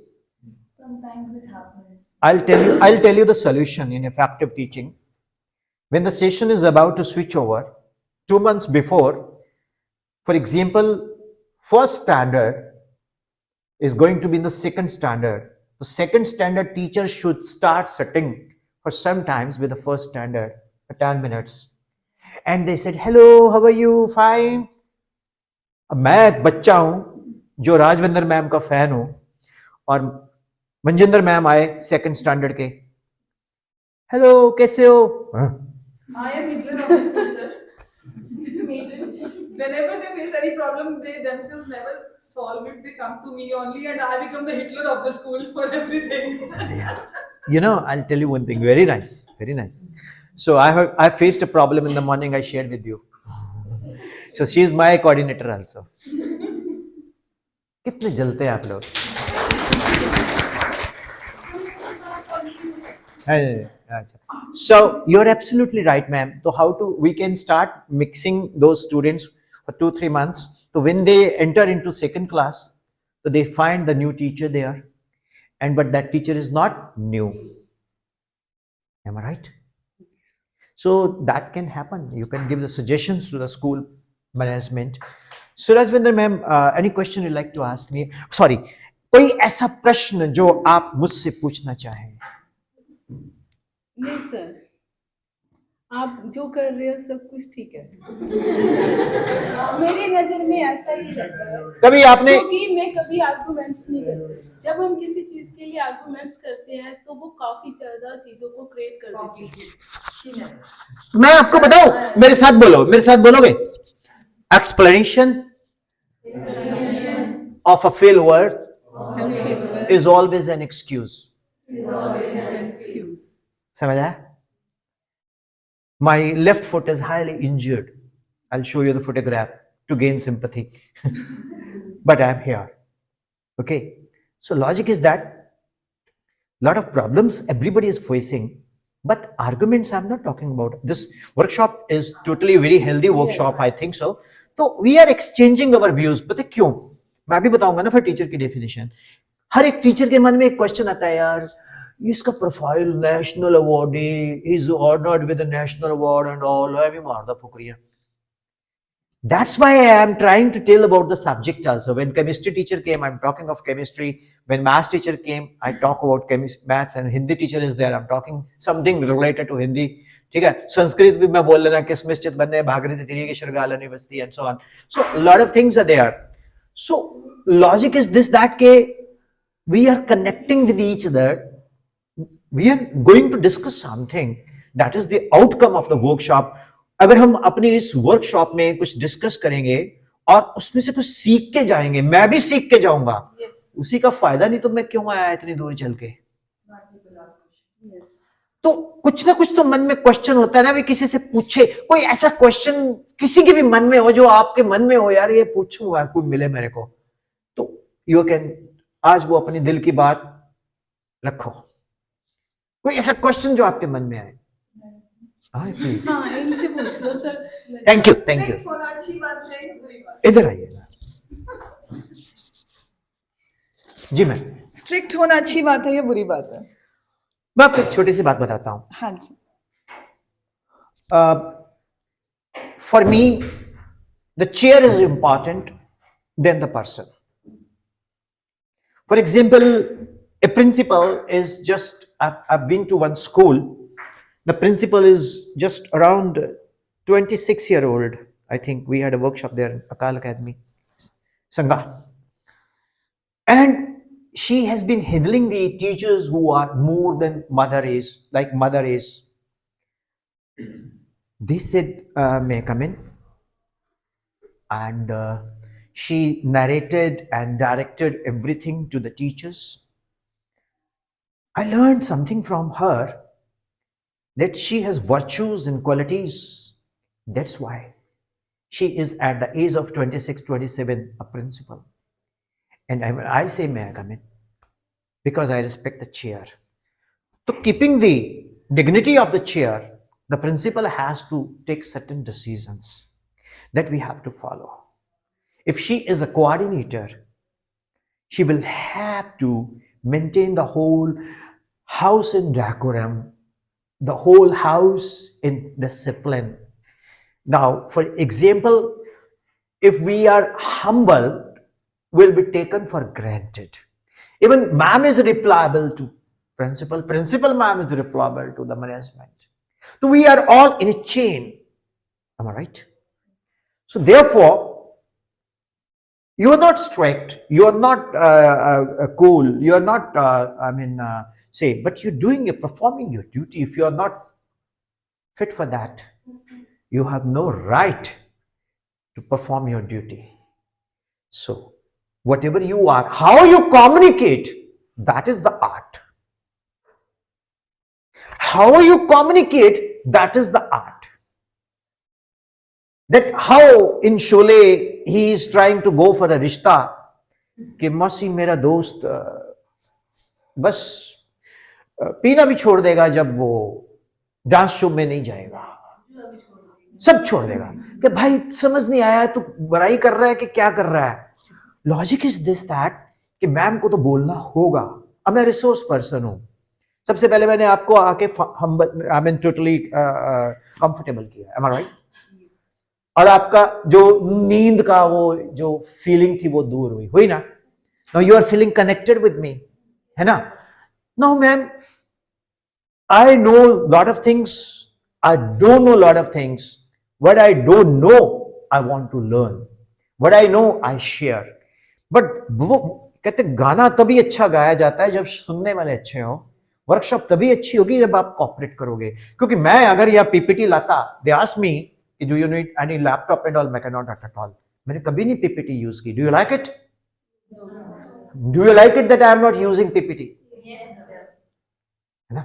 Sometimes it happens.
I'll tell you the solution in effective teaching. When the session is about to switch over, 2 months before, for example, first standard is going to be in the second standard. The second standard teacher should start sitting for some times with the first standard for 10 minutes. And they said, hello, how are you? Fine. अब मैं एक बच्चा हूं जो Rajvinder ma'am का fan हूं और Manjinder ma'am आए सेकंड स्टैंडर्ड के, हेलो कैसे हो?
I am Hitler of the school, sir. Whenever they face any problem, they themselves never solve it. They come to me only, and I become the Hitler of the school for everything.
Yeah. You know, I'll tell you one thing. Very nice. Very nice. So I faced a problem in the morning. I shared with you. So she is my coordinator also. कितने जलते हैं आप लोग? So you're absolutely right, ma'am. So how we can start mixing those students for 2-3 months. So when they enter into second class, so they find the new teacher there, but that teacher is not new. Am I right? So that can happen. You can give the suggestions to the school management. So Rajvinder ma'am, any question you'd like to ask me? Sorry, कोई ऐसा प्रश्न जो आप मुझसे पूछना चाहें?
नहीं sir, आप जो कर रहे हो सब कुछ ठीक है। मेरी नजर में ऐसा ही रहता है।
कभी आपने,
क्योंकि मैं कभी आर्गुमेंट्स नहीं करती। जब हम किसी चीज के लिए आर्गुमेंट्स करते हैं तो वो काफी ज्यादा चीजों को क्रिएट कर देती है।
मैं आपको बताऊं, मेरे साथ बोलो, मेरे साथ बोलोगे? Explanation of a failed word is always an excuse. समझ आया? My left foot is highly injured. I'll show you the photograph to gain sympathy. But I'm here. Okay. So logic is that lot of problems everybody is facing, but arguments I'm not talking about. This workshop is totally very healthy workshop, I think so. तो we are exchanging our views. पता है क्यों? मैं भी बताऊंगा ना फिर teacher की डेफिनेशन। हर एक टीचर के मन में एक क्वेश्चन आता है, यार इसका profile national awardee, is honoured with national award and all, मैं भी मारदा फुकरिया। That's why I am trying to tell about the subject also. When chemistry teacher came, I'm talking of chemistry. When maths teacher came, I talk about maths, and Hindi teacher is there, I'm talking something related to Hindi. ठीक है, संस्कृत भी मैं बोल लेना, किस निश्चित बनने भागीरथी तिरी के शर्गाल निवस्ती and so on. So a lot of things are there. So logic is this, that के we are connecting with each other. We are going to discuss something that is the outcome of the workshop. अगर हम अपनी इस workshop में कुछ discuss करेंगे और उसमें से कुछ सीख के जाएंगे, मैं भी सीख के जाऊंगा, उसी का फायदा, नहीं तो मैं क्यों आया इतनी दूर चल के? तो कुछ ना कुछ तो मन में क्वेश्चन होता है ना, भी किसी से पूछे, कोई ऐसा क्वेश्चन किसी के भी मन में हो जो आपके मन में हो, यार ये पूछूंगा, कोई मिले मेरे को, तो यू कैन आज वो अपनी दिल की बात रखो। कोई ऐसा क्वेश्चन जो आपके मन में आए, हाँ प्लीज।
हाँ, इनसे पूछ लो sir.
Thank you, thank you.
अच्छी बात है, बुरी बात।
इधर आइएगा जी। मैं
स्ट्रिक्ट होना अच्छी बात है या बुरी बात है?
मैं आपको एक छोटी सी बात बताता हूं।
हाँ जी।
For me the chair is important then the person. For example a principal is just, I've been to one school. The principal is just around 26-year-old. I think we had a workshop there in Akal Academy, Sangha. And she has been handling the teachers who are more than mother is, like mother is. They said, may I come in? And she narrated and directed everything to the teachers. I learned something from her, that she has virtues and qualities. That's why she is at the age of 26, 27, a principal. And I say, may I come in? Because I respect the chair. So keeping the dignity of the chair, the principal has to take certain decisions that we have to follow. If she is a coordinator, she will have to maintain the whole house in decorum, the whole house in discipline. Now, for example, if we are humble, will be taken for granted. Even ma'am is replicable to principal, principal ma'am is replicable to the management. So we are all in a chain. Am I right? So therefore, you are not strict, you are not cool, you are not, but you're performing your duty. If you are not fit for that, you have no right to perform your duty. So, whatever you are, how you communicate, that is the art. How you communicate, that is the art. That how in Sholay he is trying to go for a rishta, कि मौसी मेरा दोस्त बस पीना भी छोड़ देगा जब वो डांस शो में नहीं जाएगा, सब छोड़ देगा, कि भाई समझ नहीं आया तू बुराई कर रहा है कि क्या कर रहा है. लॉजिक इज दिस दैट कि मैम को तो बोलना होगा. अब मैं रिसोर्स पर्सन हूं, सबसे पहले मैंने आपको आके टोटली कंफर्टेबल किया. एम आई राइट? और आपका जो नींद का वो जो फीलिंग थी वो दूर हुई ना. Now you are feeling connected with me, है ना? Now ma'am, I know lot of things, I don't know lot of things. What I don't know I want to learn, what I know I share. But वो कहते गाना तभी अच्छा गाया जाता है जब सुनने वाले अच्छे हो. वर्कशॉप तभी अच्छी होगी जब आप कॉपरेट करोगे. क्योंकि मैं अगर यह पीपीटी लाता, they ask me do you need any laptop and all, मैं कैन नॉट एट ऑल. मैंने कभी नहीं पीपीटी यूज की. Do you like it? Do you like it that I am not using PPT? है ना?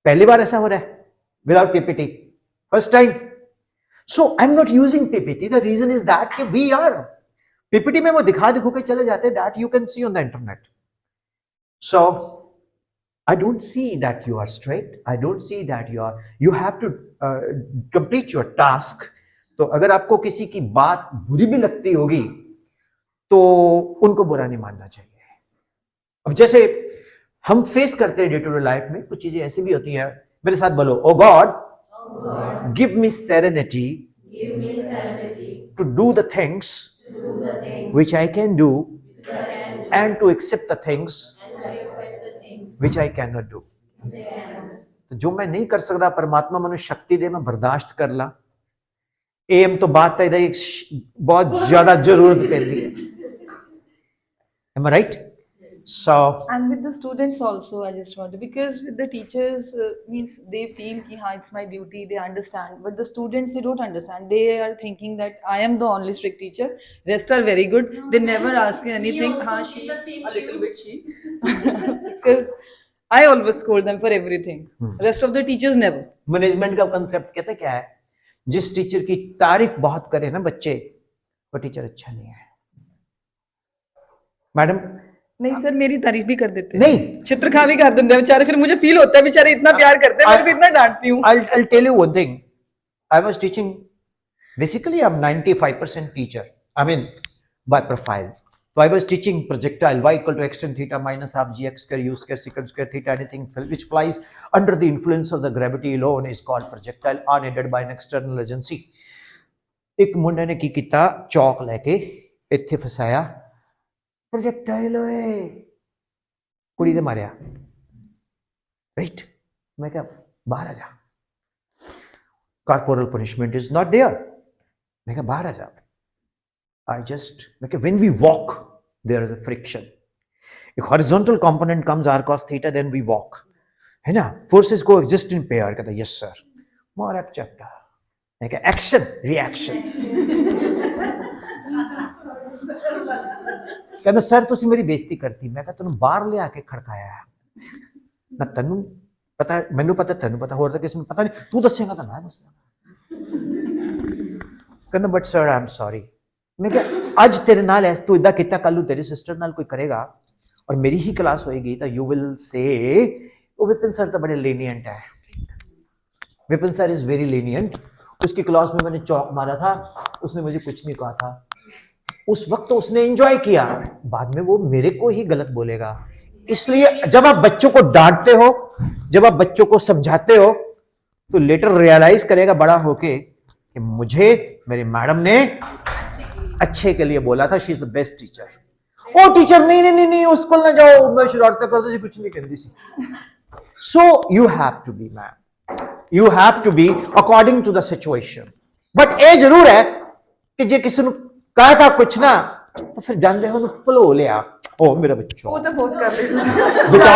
पहली बार ऐसा हो रहा है without PPT, first time. So I am not using PPT. The reason is that कि वी आर पीपीटी में वो दिखा के चले जाते हैं, that you can see on the internet. So I don't see that you are strict. I don't see that you have to complete your task. तो अगर आपको किसी की बात बुरी भी लगती होगी तो उनको बुरा नहीं मानना चाहिए. अब जैसे हम फेस करते हैं डे टू डे लाइफ में, कुछ चीजें ऐसी भी होती हैं. मेरे साथ बोलो, oh God, give me serenity to do the things which I can do and to accept the things which I cannot do. तो जो मैं नहीं कर सकता, परमात्मा मनु शक्ति दे, मैं बर्दाश्त कर ला. एम तो बात है बहुत ज्यादा जरूरत पैंदी है. Am I right? So
And with the students also, I just want to, because with the teachers means they feel ki ha, it's my duty, they understand, but the students, they don't understand. They are thinking that I am the only strict teacher, rest are very good, they never ask anything. Ha, she a little bit she because I always scold them for everything. Rest of the teachers never.
Management का concept कहते क्या है? जिस teacher की तारीफ बहुत करे ना बच्चे, वो टीचर अच्छा नहीं है. मैडम
नहीं सर, मेरी तारीफ भी कर देते हैं,
नहीं,
चित्र खा भी कर देते हैं बेचारे. फिर मुझे फील होता है बेचारे इतना प्यार करते हैं, मैं भी इतना डांटती हूँ.
I'll tell you one thing. I was teaching, basically I'm 95% teacher, I mean by profile. So I was teaching projectile y equal to x tan theta minus half gx square u square secant square theta, anything which flies under the influence of the gravity alone is called projectile, unaided by an external agency. एक मुंडे ने की किता, चौक लेके इत्थे फसाया, projectile होए. ਕੁੜੀ ਦੇ ਮਾਰਿਆ, ਰਾਈਟ। ਮੈਂ ਕਿਹਾ ਬਾਹਰ ਆ ਜਾ, corporal punishment is not there। मैं कहा बाहर आ जा। मैं कहा when we walk there is a friction, a horizontal component comes r cos theta, then we walk, है ना, forces coexist in pair। कहता yes sir, मार एक चप्पा। मैं कहा action reaction। कहता सर तुसी मेरी बेइज्जती करती। मैं कहा तैनूं बाहर लिया के खड़काया ना, तैनूं पता, मैनूं पता, तैनूं पता, होर तां किसी नूं पता नहीं, तू दस्सेगा तां मैं दस्सांगा। कहता but sir I am sorry. मैं क्या अज तेरे नाल ऐस तू इदा किया, कल तेरी सिस्टर नाल कोई करेगा और मेरी ही क्लास होएगी तो you will say O Vipin sir तो बड़े lenient है, Vipin sir is very lenient। उसकी क्लास में मैंने चौक मारा था, उसने मुझे कुछ नहीं कहा था, उस वक्त तो उसने एंजॉय किया, बाद में वो मेरे को ही गलत बोलेगा। इसलिए जब आप बच्चों को डांटते हो, जब आप बच्चों को समझाते हो, तो लेटर रियलाइज करेगा बड़ा होके कि मुझे मेरी मैडम ने अच्छे के लिए बोला था, she is the best teacher. ओ टीचर नहीं नहीं नहीं नहीं उस स्कूल ना जाओ, मैं शरारत करता सी, कुछ नहीं कहती सी। So you have to be ma'am, you have to be according to the situation. But ये जरूर है कि जे किसी ने कहा था कुछ ना, तो फिर जाते हो भुलो लिया, ओ मेरा बच्चा,
वो तो बहुत कर रही
बेटा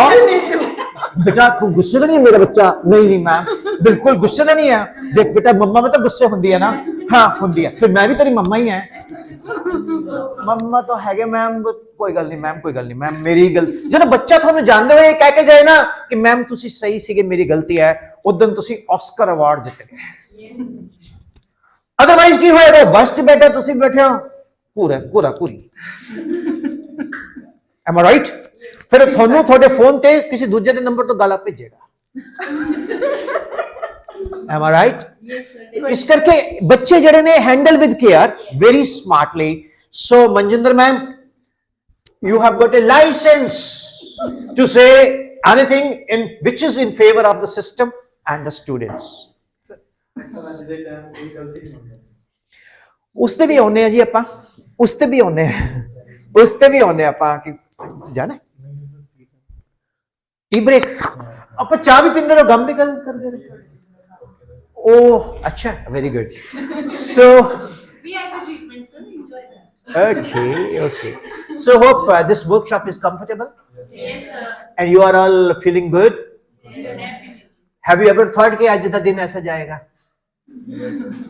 बेटा तू गुस्से तो नहीं है मेरा बच्चा? नहीं नहीं मैम, बिल्कुल गुस्से तो नहीं है। देख बेटा मम्मा में तो गुस्से होंदी है ना, हाँ होंदी है, फिर मैं भी तेरी मम्मा ही है। मम्मा तो है मैम, कोई गल नहीं मैम, कोई गल नहीं मैम, मेरी गलती। जो बच्चा थानू जानते हुए कह के जाए ना कि मैम तुसी सही सीगे, मेरी गलती है, उस दिन तुसी ऑस्कर अवार्ड जित गए। अदरवाइज की होएगा बस च बैठे, तुसी बैठे हो पूरा पूरा पूरी। Am I right? फिर थानू थोड़े फोन ते किसी दूजे दे नंबर तो गाला भेजेगा। Am I right? इस करके बच्चे जड़े ने handle with care very smartly. So Manjinder ma'am, you have got a license to say anything in which is in favor of the system and the students। उसते भी आने जी आपां, उसते भी आने, उसते भी आने आपां कि जाना टी ब्रेक, आप चाह भी पींदे रहो, गम भी करते रहो। ओह अच्छा, very good. So okay, so hope this workshop is comfortable। Yes sir। And you are all feeling good? Yes। Have you ever thought कि आज का दिन ऐसा जाएगा?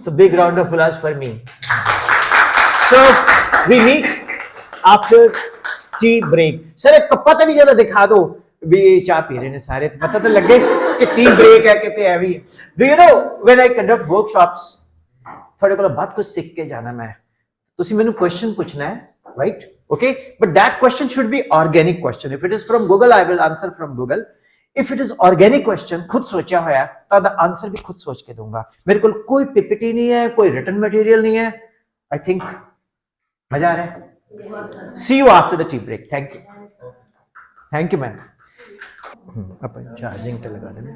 So big round of applause for me। So we meet after tea break। Sir एक kappa तो भी जरा दिखा दो भी चाह पी रहे ने सारे, तो पता तो लगे कि टी ब्रेक है कितने है भी। Do you know when I conduct workshops, थोड़े को बात कुछ सीख के जाना मैं, तुसी मैंने क्वेश्चन पूछना है, right? Okay, but that question should be organic question. If it is from Google I will answer from Google. If it is organic question, खुद सोचा होया, तो आंसर भी खुद सोच के दूंगा। मेरे को कोई पीपीटी नहीं है, कोई रिटन मटेरियल नहीं है। आई थिंक मजा आ रहा है। See you after the tea break. Thank you ma'am. अपन चार्जिंग पे लगा देना।